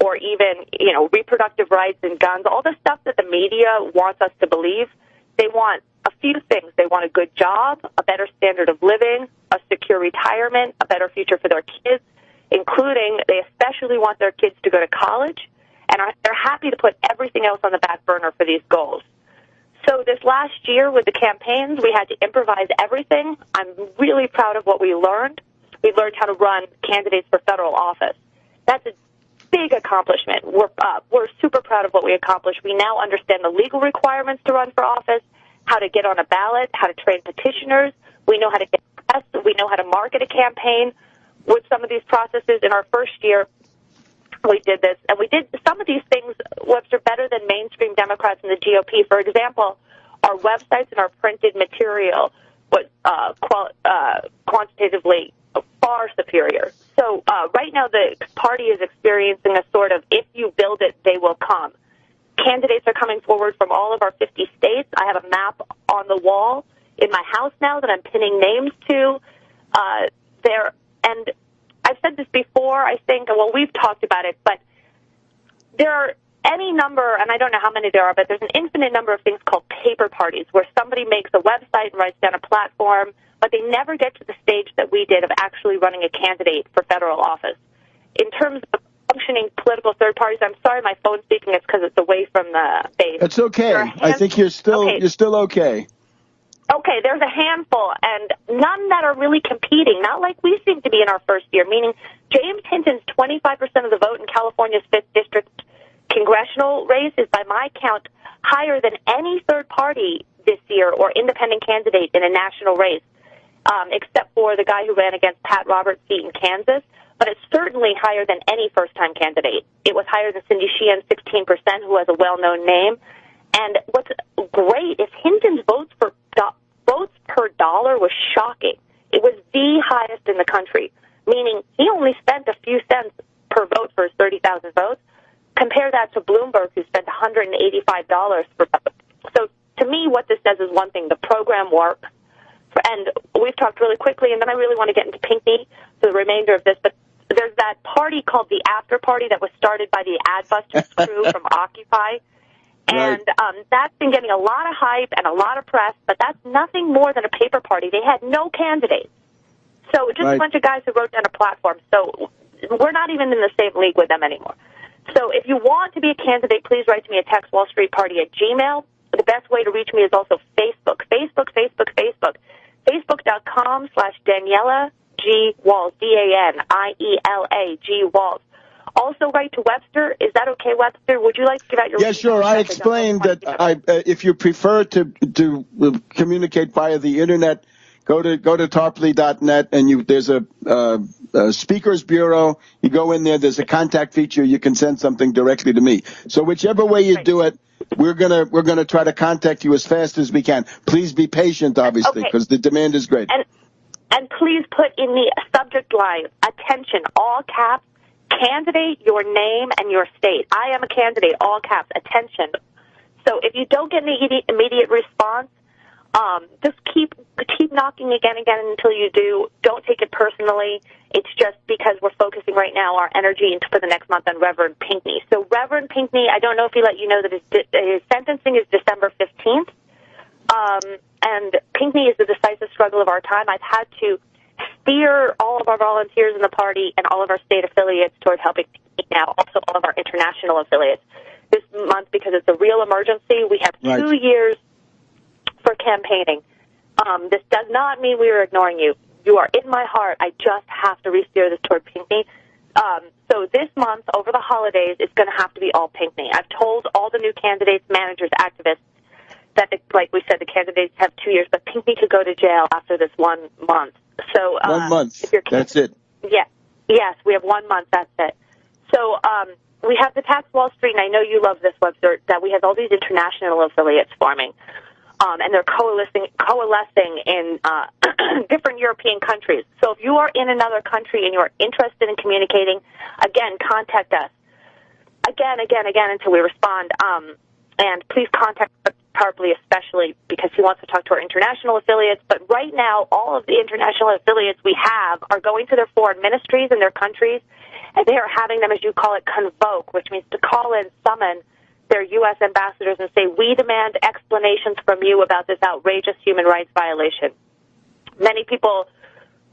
or even, reproductive rights and guns, all the stuff that the media wants us to believe. They want a few things. They want a good job, a better standard of living, a secure retirement, a better future for their kids, including they especially want their kids to go to college, and they're happy to put everything else on the back burner for these goals. So this last year with the campaigns, we had to improvise everything. I'm really proud of what we learned. We learned how to run candidates for federal office. That's a big accomplishment. We're super proud of what we accomplished. We now understand the legal requirements to run for office, how to get on a ballot, how to train petitioners. We know how to get press. We know how to market a campaign with some of these processes. In our first year, we did this, and we did some of these things, Webster, better than mainstream Democrats in the GOP. For example, our websites and our printed material was quantitatively far superior. So right now the party is experiencing a sort of, if you build it, they will come. Candidates are coming forward from all of our 50 states. I have a map on the wall in my house now that I'm pinning names to there. And I've said this before, I think, we've talked about it, but there are any number, and I don't know how many there are, but there's an infinite number of things called paper parties where somebody makes a website and writes down a platform, but they never get to the stage that we did of actually running a candidate for federal office. In terms of functioning political third parties. I'm sorry, my phone's speaking. It's because it's away from the base. It's okay. I think you're still okay. Okay, there's a handful, and none that are really competing, not like we seem to be in our first year, meaning James Hinton's 25% of the vote in California's 5th District congressional race is, by my count, higher than any third party this year or independent candidate in a national race, except for the guy who ran against Pat Roberts' seat in Kansas. But it's certainly higher than any first-time candidate. It was higher than Cindy Sheehan's 16%, who has a well-known name. And what's great is Hinton's votes per dollar was shocking. It was the highest in the country, meaning he only spent a few cents per vote for his 30,000 votes. Compare that to Bloomberg, who spent $185 per vote. So to me, what this says is one thing: the program works. And we've talked really quickly, and then I really want to get into Pinkney for the remainder of this, but there's that party called the After Party that was started by the Adbusters crew from Occupy. And that's been getting a lot of hype and a lot of press, but that's nothing more than a paper party. They had no candidates. So just a bunch of guys who wrote down a platform. So we're not even in the same league with them anymore. So if you want to be a candidate, please write to me at textwallstreetparty@gmail. The best way to reach me is also Facebook. Facebook.com/Daniela G. Walls, Daniela G. Walls. Also write to Webster. Is that okay, Webster? Would you like to give out your... Yeah, sure. I explained that if you prefer to communicate via the Internet, go to tarpley.net, and there's a speakers bureau. You go in there. There's a contact feature. You can send something directly to me. So whichever way you do it, we're gonna try to contact you as fast as we can. Please be patient, obviously, because the demand is great. And please put in the subject line, attention, all caps, candidate, your name, and your state. I am a candidate, all caps, attention. So if you don't get an immediate response, just keep knocking again until you do. Don't take it personally. It's just because we're focusing right now our energy for the next month on Reverend Pinkney. So Reverend Pinkney, I don't know if he let you know that his sentencing is December 15th. And Pinkney is the decisive struggle of our time. I've had to steer all of our volunteers in the party and all of our state affiliates toward helping Pinkney now, also all of our international affiliates this month, because it's a real emergency. We have 2 years for campaigning. This does not mean we are ignoring you. You are in my heart. I just have to re-steer this toward Pinkney. So this month, over the holidays, it's going to have to be all Pinkney. I've told all the new candidates, managers, activists, that, like we said, the candidates have 2 years, but Pinkney could go to jail after this 1 month. So 1 month. That's it. Yeah. Yes, we have 1 month. That's it. So we have the Tax Wall Street, and I know you love this, Webster, that we have all these international affiliates forming, and they're coalescing in different European countries. So if you are in another country and you are interested in communicating, again, contact us. Again, until we respond. And please contact Tarpley especially, because he wants to talk to our international affiliates. But right now, all of the international affiliates we have are going to their foreign ministries in their countries, and they are having them, as you call it, convoke, which means to call in, summon their U.S. ambassadors and say, we demand explanations from you about this outrageous human rights violation. Many people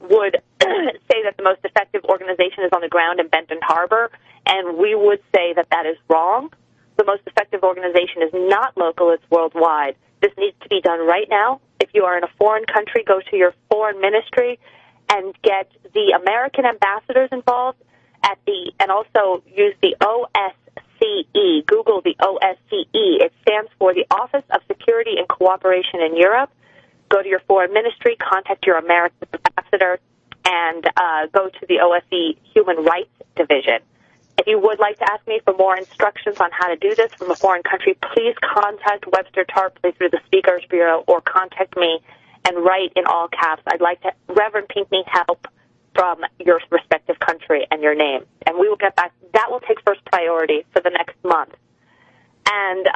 would say that the most effective organization is on the ground in Benton Harbor, and we would say that that is wrong. The most effective organization is not local, it's worldwide. This needs to be done right now. If you are in a foreign country, go to your foreign ministry and get the American ambassadors involved and also use the OSCE. Google the OSCE. It stands for the Office of Security and Cooperation in Europe. Go to your foreign ministry, contact your American ambassador, and go to the OSCE Human Rights Division. If you would like to ask me for more instructions on how to do this from a foreign country, please contact Webster Tarpley through the Speakers Bureau or contact me and write in all caps, I'd like to, Reverend Pinkney, help from your respective country and your name. And we will get back. That will take first priority for the next month. And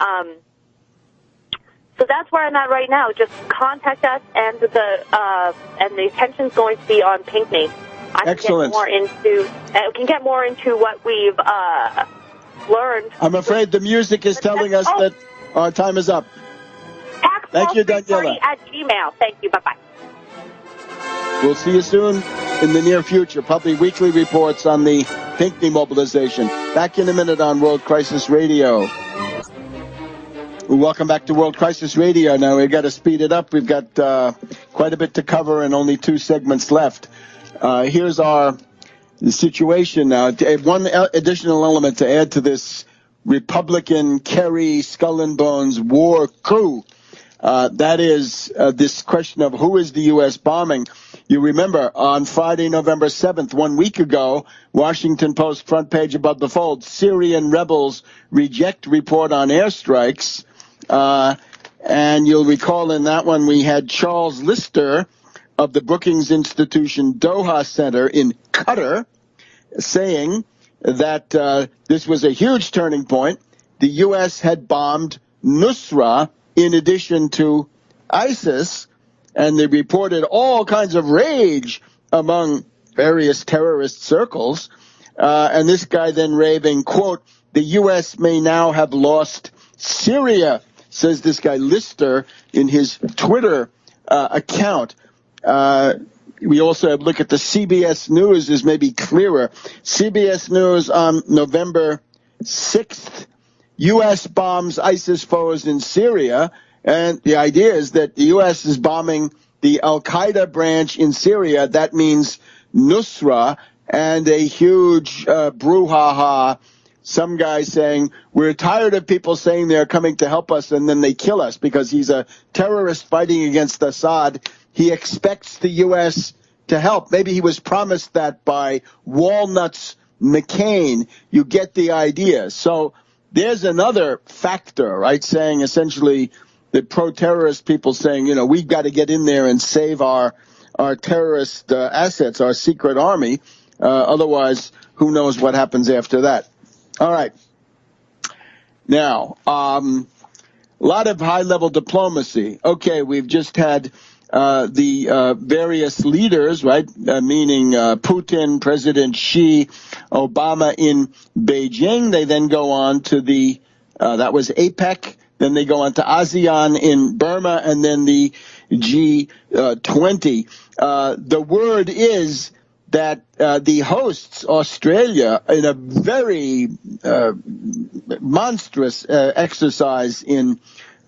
so that's where I'm at right now. Just contact us, and the attention's going to be on Pinkney. Excellent. Can get more into what we've learned. I'm afraid the music is telling us that our time is up. Thank you, Daniela. @gmail. Thank you. Bye-bye. We'll see you soon in the near future. Probably weekly reports on the Pinkney mobilization. Back in a minute on World Crisis Radio. Welcome back to World Crisis Radio. Now, we've got to speed it up. We've got quite a bit to cover and only 2 segments left. Here's our situation now. One additional element to add to this Republican Kerry Skull and Bones war coup. That is this question of who is the U.S. bombing. You remember on Friday, November 7th, 1 week ago, Washington Post front page above the fold, Syrian rebels reject report on airstrikes. And you'll recall in that one we had Charles Lister of the Brookings Institution Doha Center in Qatar saying that this was a huge turning point. The U.S. had bombed Nusra in addition to ISIS, and they reported all kinds of rage among various terrorist circles. And this guy then raving, quote, the U.S. may now have lost Syria, says this guy Lister in his Twitter account. We also have a look at the CBS News is maybe clearer. CBS News on November 6th, U.S. bombs ISIS foes in Syria. And the idea is that the U.S. is bombing the al-Qaeda branch in Syria. That means Nusra, and a huge brouhaha. Some guy saying, we're tired of people saying they're coming to help us and then they kill us because he's a terrorist fighting against Assad. He expects the U.S. to help. Maybe he was promised that by Walnuts McCain. You get the idea. So there's another factor, right, saying essentially the pro-terrorist people saying, you know, we've got to get in there and save our terrorist assets, our secret army. Otherwise, who knows what happens after that. All right. Now, a lot of high-level diplomacy. Okay, we've just had the various leaders, right, meaning Putin, President Xi, Obama in Beijing. They then go on to the, that was APEC. Then they go on to ASEAN in Burma, and then the G20. The word is that the hosts, Australia, in a very monstrous exercise in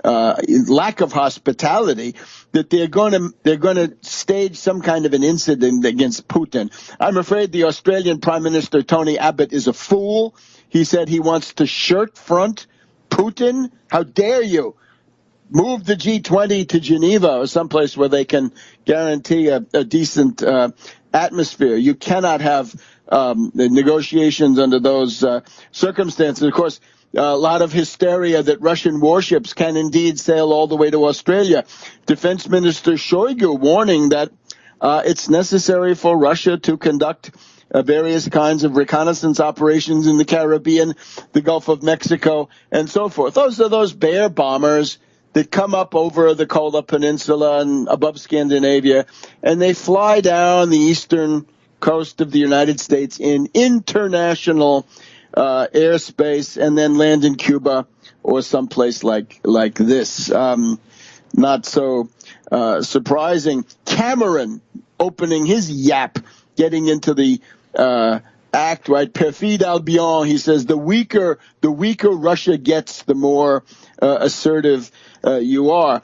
lack of hospitality, that they're going to stage some kind of an incident against Putin. I'm afraid the Australian Prime Minister Tony Abbott is a fool. He said he wants to shirt front Putin. How dare you? Move the G20 to Geneva or someplace where they can guarantee a decent atmosphere. You cannot have negotiations under those circumstances. Of course, a lot of hysteria that Russian warships can indeed sail all the way to Australia. Defense Minister Shoigu warning that it's necessary for Russia to conduct various kinds of reconnaissance operations in the Caribbean, the Gulf of Mexico, and so forth. Those are those bear bombers that come up over the Kola Peninsula and above Scandinavia, and they fly down the eastern coast of the United States in international airspace and then land in Cuba or someplace like this. Not so surprising. Cameron opening his yap, getting into the act, right? Perfide Albion, he says, the weaker Russia gets, the more assertive you are.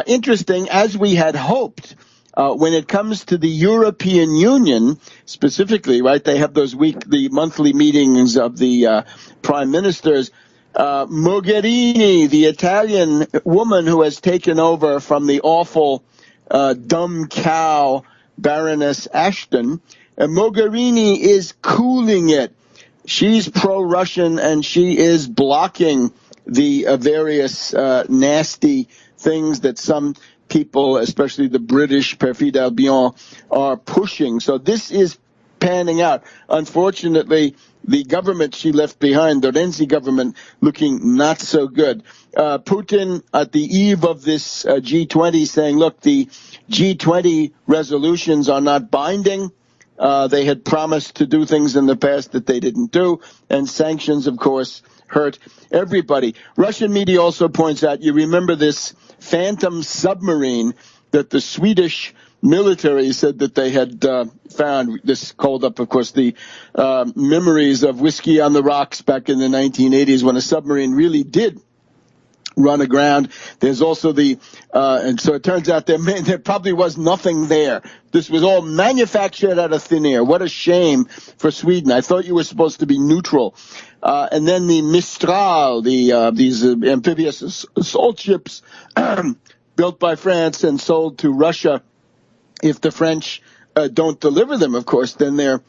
Interesting, as we had hoped, when it comes to the European Union specifically, right? They have the monthly meetings of the prime ministers. Mogherini, the Italian woman who has taken over from the awful dumb cow Baroness Ashton, Mogherini is cooling it. She's pro-Russian and she is blocking the various nasty things that some people, especially the British, Perfide Albion, are pushing. So this is panning out. Unfortunately, the government she left behind, the Renzi government, looking not so good. Putin, at the eve of this G20, saying, look, the G20 resolutions are not binding. They had promised to do things in the past that they didn't do, and sanctions, of course, hurt everybody. Russian media also points out, you remember this phantom submarine that the Swedish military said that they had found, this called up, of course, the memories of whiskey on the rocks back in the 1980s when a submarine really did run aground. There's also and so it turns out there probably was nothing there. This was all manufactured out of thin air. What a shame for Sweden. I thought you were supposed to be neutral. And then the Mistral, these amphibious assault ships built by France and sold to Russia. If the French don't deliver them, of course, then their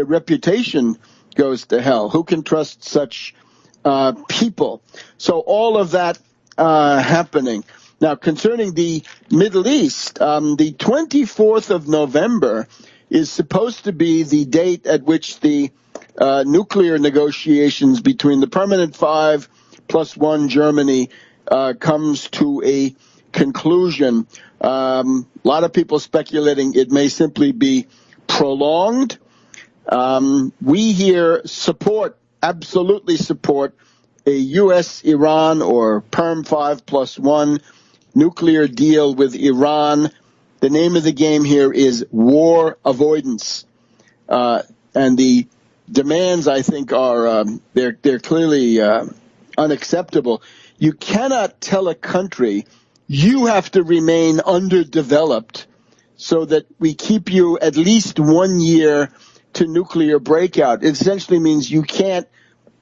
reputation goes to hell. Who can trust such people? So all of that happening. Now, concerning the Middle East, the 24th of November is supposed to be the date at which the nuclear negotiations between the Permanent Five plus one Germany comes to a conclusion. A lot of people speculating it may simply be prolonged. We here absolutely support a U.S.-Iran or Perm 5 plus 1 nuclear deal with Iran. The name of the game here is war avoidance. And the demands, I think, are they're clearly unacceptable. You cannot tell a country you have to remain underdeveloped so that we keep you at least 1 year to nuclear breakout. It essentially means you can't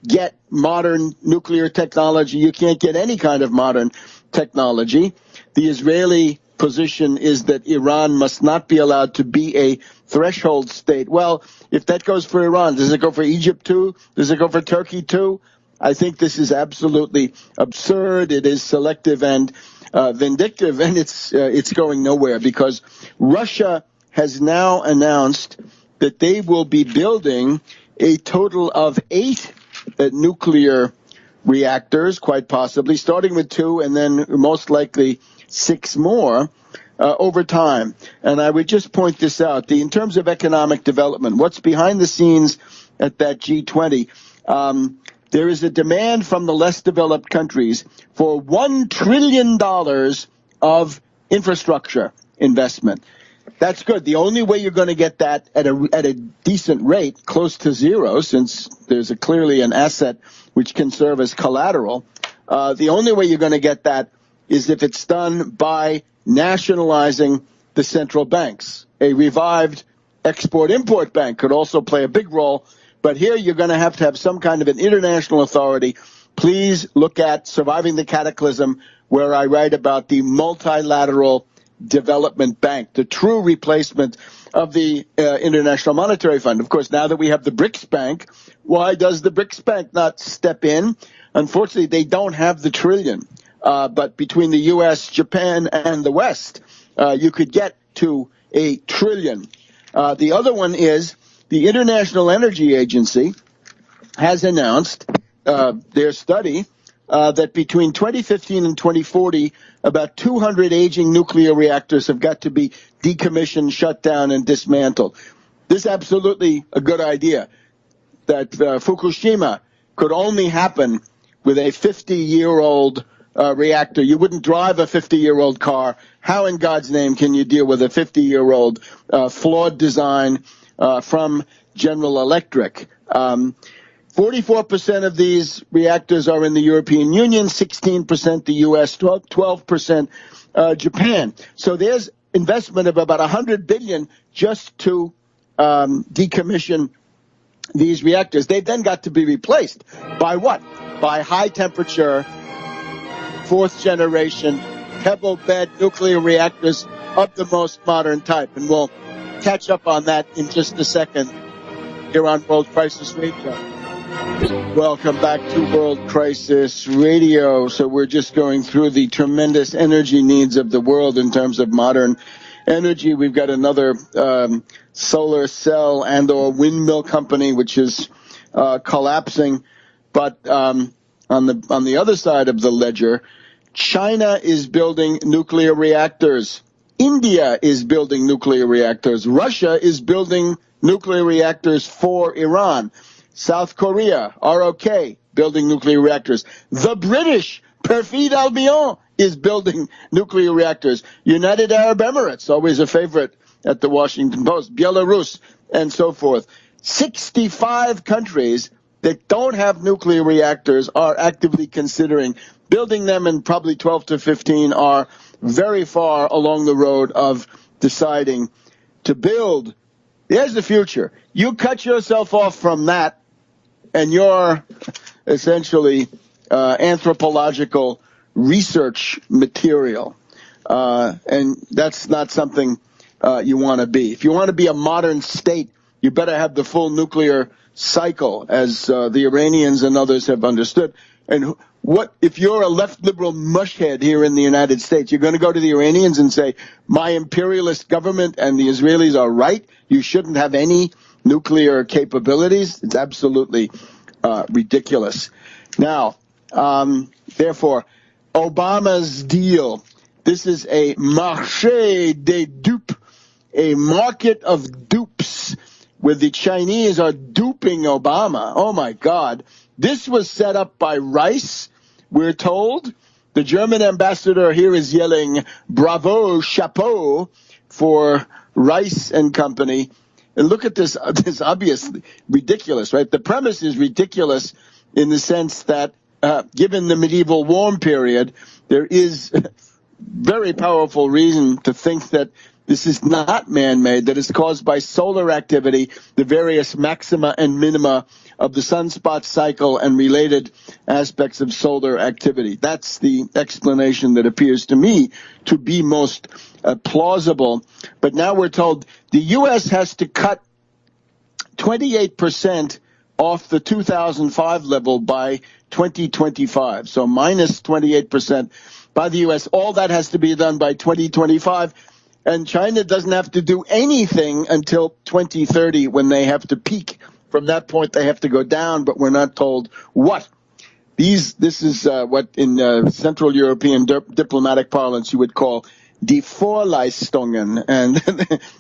get modern nuclear technology. You can't get any kind of modern technology. The Israeli position is that Iran must not be allowed to be a threshold state. Well, if that goes for Iran, does it go for Egypt too? Does it go for Turkey too? I think this is absolutely absurd. It is selective and vindictive, and it's going nowhere because Russia has now announced that they will be building a total of 8 nuclear reactors, quite possibly, starting with 2 and then most likely 6 more over time. And I would just point this out. In terms of economic development, what's behind the scenes at that G20, there is a demand from the less developed countries for $1 trillion of infrastructure investment. That's good. The only way you're going to get that at a decent rate, close to zero, since there's clearly an asset which can serve as collateral, the only way you're going to get that is if it's done by nationalizing the central banks. A revived export-import bank could also play a big role, but here you're going to have some kind of an international authority. Please look at Surviving the Cataclysm, where I write about the multilateral development bank, the true replacement of the International Monetary Fund. Of course, now that we have the BRICS Bank, why does the BRICS Bank not step in? Unfortunately, they don't have the trillion. But between the U.S., Japan, and the West, you could get to $1 trillion. The other one is the International Energy Agency has announced their study that between 2015 and 2040, about 200 aging nuclear reactors have got to be decommissioned, shut down, and dismantled. This is absolutely a good idea, that Fukushima could only happen with a 50-year-old reactor. You wouldn't drive a 50-year-old car. How in God's name can you deal with a 50-year-old flawed design from General Electric? 44% of these reactors are in the European Union, 16% the U.S., 12% Japan. So there's investment of about $100 billion just to decommission these reactors. They've then got to be replaced by what? By high-temperature, fourth-generation, pebble-bed nuclear reactors of the most modern type. And we'll catch up on that in just a second here on World Crisis Radio. Welcome back to World Crisis Radio. So we're just going through the tremendous energy needs of the world in terms of modern energy. We've got another solar cell and or windmill company which is collapsing. But on the other side of the ledger, China is building nuclear reactors. India is building nuclear reactors. Russia is building nuclear reactors for Iran. South Korea, ROK, building nuclear reactors. The British Perfide Albion is building nuclear reactors. United Arab Emirates, always a favorite at the Washington Post. Belarus, and so forth. 65 countries that don't have nuclear reactors are actively considering building them, and probably 12 to 15 are very far along the road of deciding to build. There's the future. You cut yourself off from that, and you're essentially anthropological research material. And that's not something you want to be. If you want to be a modern state, you better have the full nuclear cycle, as the Iranians and others have understood. And what if you're a left liberal mushhead here in the United States? You're going to go to the Iranians and say, my imperialist government and the Israelis are right. You shouldn't have any nuclear capabilities. It's absolutely ridiculous. Now, therefore, Obama's deal, this is a marché des dupes, a market of dupes, where the Chinese are duping Obama. Oh, my God. This was set up by Royce, we're told. The German ambassador here is yelling, bravo, chapeau, for Royce and company. And look at this obviously ridiculous, right? The premise is ridiculous in the sense that, given the medieval warm period, there is very powerful reason to think that this is not man-made, that it's caused by solar activity, the various maxima and minima of the sunspot cycle and related aspects of solar activity. That's the explanation that appears to me to be most plausible. But now we're told the U.S. has to cut 28% off the 2005 level by 2025. So minus 28% by the U.S. All that has to be done by 2025. And China doesn't have to do anything until 2030 when they have to peak. From that point, they have to go down, but we're not told what. This is what in Central European diplomatic parlance you would call die Vorleistungen, and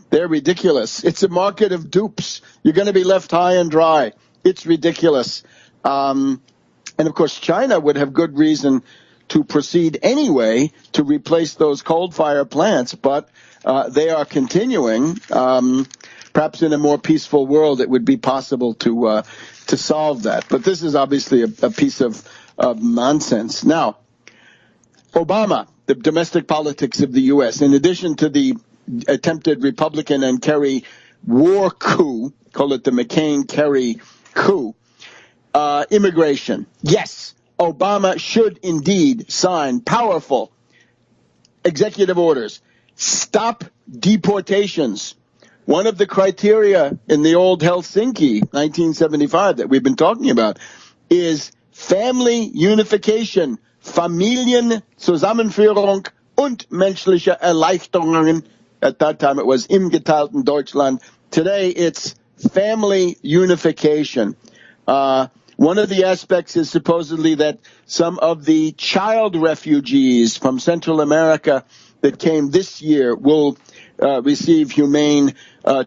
they're ridiculous. It's a market of dupes. You're going to be left high and dry. It's ridiculous. And, of course, China would have good reason to proceed anyway to replace those coal-fired plants, but they are continuing. Perhaps in a more peaceful world, it would be possible to solve that. But this is obviously a piece of nonsense. Now, Obama, the domestic politics of the U.S., in addition to the attempted Republican and Kerry war coup, call it the McCain-Kerry coup, immigration. Yes, Obama should indeed sign powerful executive orders. Stop deportations. One of the criteria in the old Helsinki, 1975, that we've been talking about, is family unification, Familienzusammenführung und menschliche Erleichterungen. At that time it was im geteilten Deutschland. Today it's family unification. One of the aspects is supposedly that some of the child refugees from Central America that came this year will receive humane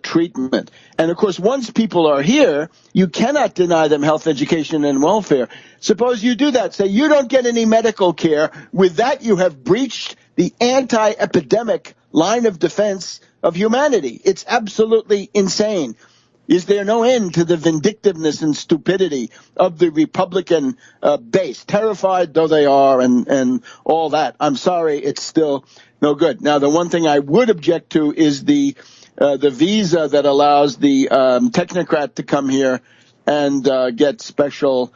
treatment. And, of course, once people are here, you cannot deny them health, education, and welfare. Suppose you do that. Say you don't get any medical care. With that, you have breached the anti-epidemic line of defense of humanity. It's absolutely insane. Is there no end to the vindictiveness and stupidity of the Republican base, terrified though they are and all that? I'm sorry, it's still no good. Now, the one thing I would object to is the visa that allows the technocrat to come here and get special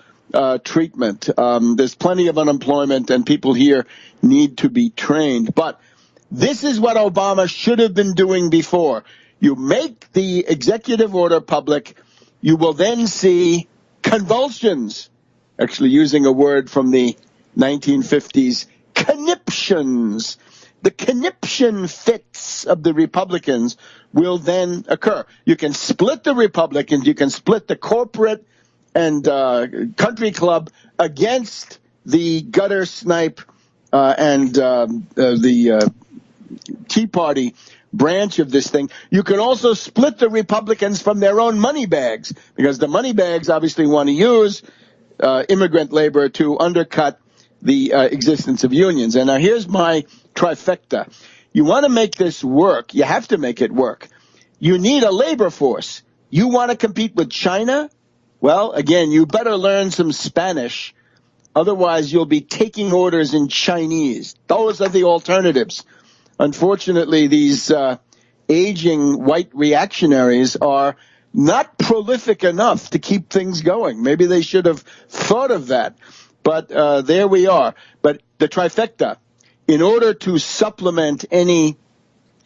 treatment. There's plenty of unemployment, and people here need to be trained. But this is what Obama should have been doing before. You make the executive order public, you will then see convulsions, actually using a word from the 1950s, conniptions. The conniption fits of the Republicans will then occur. You can split the Republicans, you can split the corporate and country club against the gutter snipe and the Tea Party branch of this thing. You can also split the Republicans from their own money bags, because the money bags obviously want to use immigrant labor to undercut the existence of unions. And now here's my trifecta. You want to make this work, you have to make it work. You need a labor force. You want to compete with China? Well, again, you better learn some Spanish. Otherwise, you'll be taking orders in Chinese. Those are the alternatives. Unfortunately, these aging white reactionaries are not prolific enough to keep things going. Maybe they should have thought of that. But there we are. But the trifecta, in order to supplement anything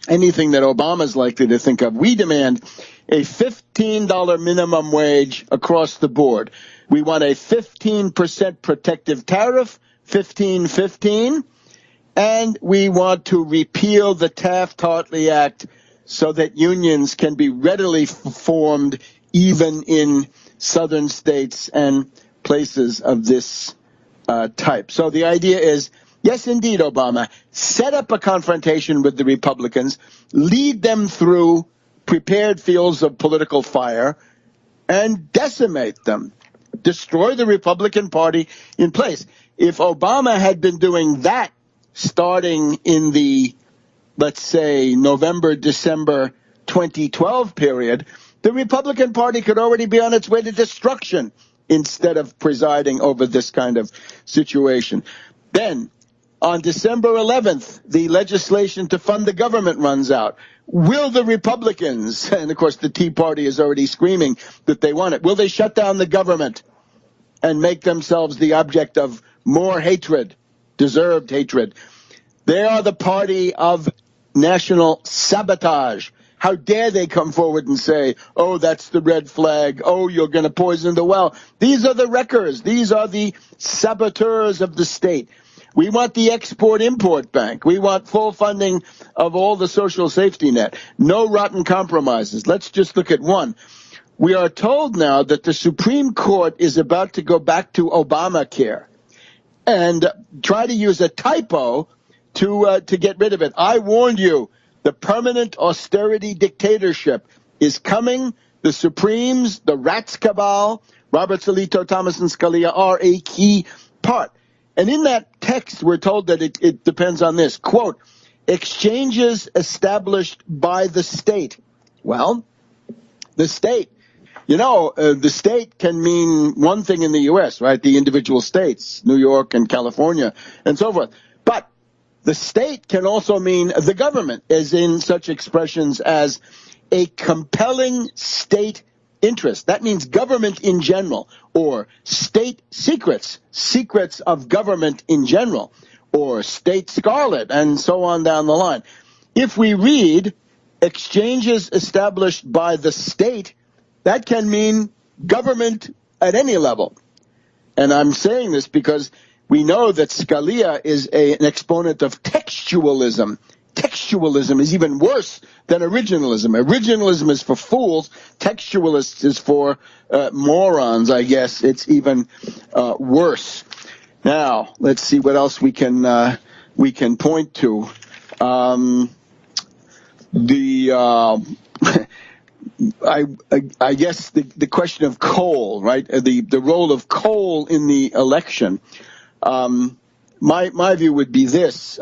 that Obama's likely to think of, we demand a $15 minimum wage across the board. We want a 15% protective tariff, 15-15, and we want to repeal the Taft-Hartley Act so that unions can be readily formed even in southern states and places of this type. So the idea is, yes, indeed, Obama, set up a confrontation with the Republicans, lead them through prepared fields of political fire, and decimate them. Destroy the Republican Party in place. If Obama had been doing that starting in the, let's say, November, December 2012 period, the Republican Party could already be on its way to destruction instead of presiding over this kind of situation. Then, on December 11th, the legislation to fund the government runs out. Will the Republicans, and of course the Tea Party is already screaming that they want it, will they shut down the government and make themselves the object of more hatred, deserved hatred? They are the party of national sabotage. How dare they come forward and say, oh, that's the red flag. Oh, you're going to poison the well. These are the wreckers. These are the saboteurs of the state. We want the Export-Import Bank. We want full funding of all the social safety net. No rotten compromises. Let's just look at one. We are told now that the Supreme Court is about to go back to Obamacare and try to use a typo to get rid of it. I warned you, the permanent austerity dictatorship is coming. The Supremes, the Rats Cabal, Roberts, Alito, Thomas, and Scalia are a key part. And in that text, we're told that it depends on this, quote, exchanges established by the state. Well, the state, the state can mean one thing in the U.S., right? The individual states, New York and California and so forth. But the state can also mean the government, as in such expressions as a compelling state interest. That means government in general, or state secrets, secrets of government in general, or state scarlet, and so on down the line. If we read exchanges established by the state, that can mean government at any level. And I'm saying this because we know that Scalia is an exponent of textualism. Textualism is even worse than originalism. Originalism is for fools. Textualists is for morons, I guess. It's even worse. Now, let's see what else we can point to. I guess the question of coal, right? The role of coal in the election. My view would be this.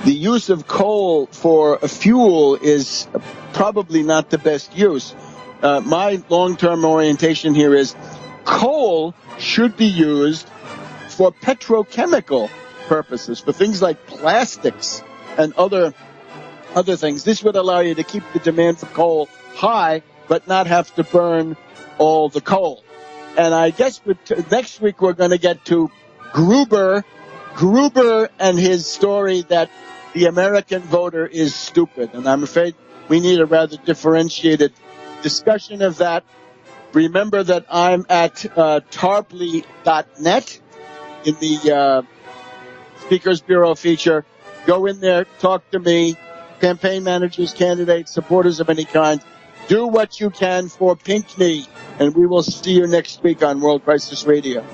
The use of coal for a fuel is probably not the best use. My long-term orientation here is coal should be used for petrochemical purposes, for things like plastics and other things. This would allow you to keep the demand for coal high, but not have to burn all the coal. And I guess next week we're going to get to Gruber and his story that the American voter is stupid. And I'm afraid we need a rather differentiated discussion of that. Remember that I'm at tarpley.net in the Speakers Bureau feature. Go in there, talk to me, campaign managers, candidates, supporters of any kind. Do what you can for Pinkney, and we will see you next week on World Crisis Radio.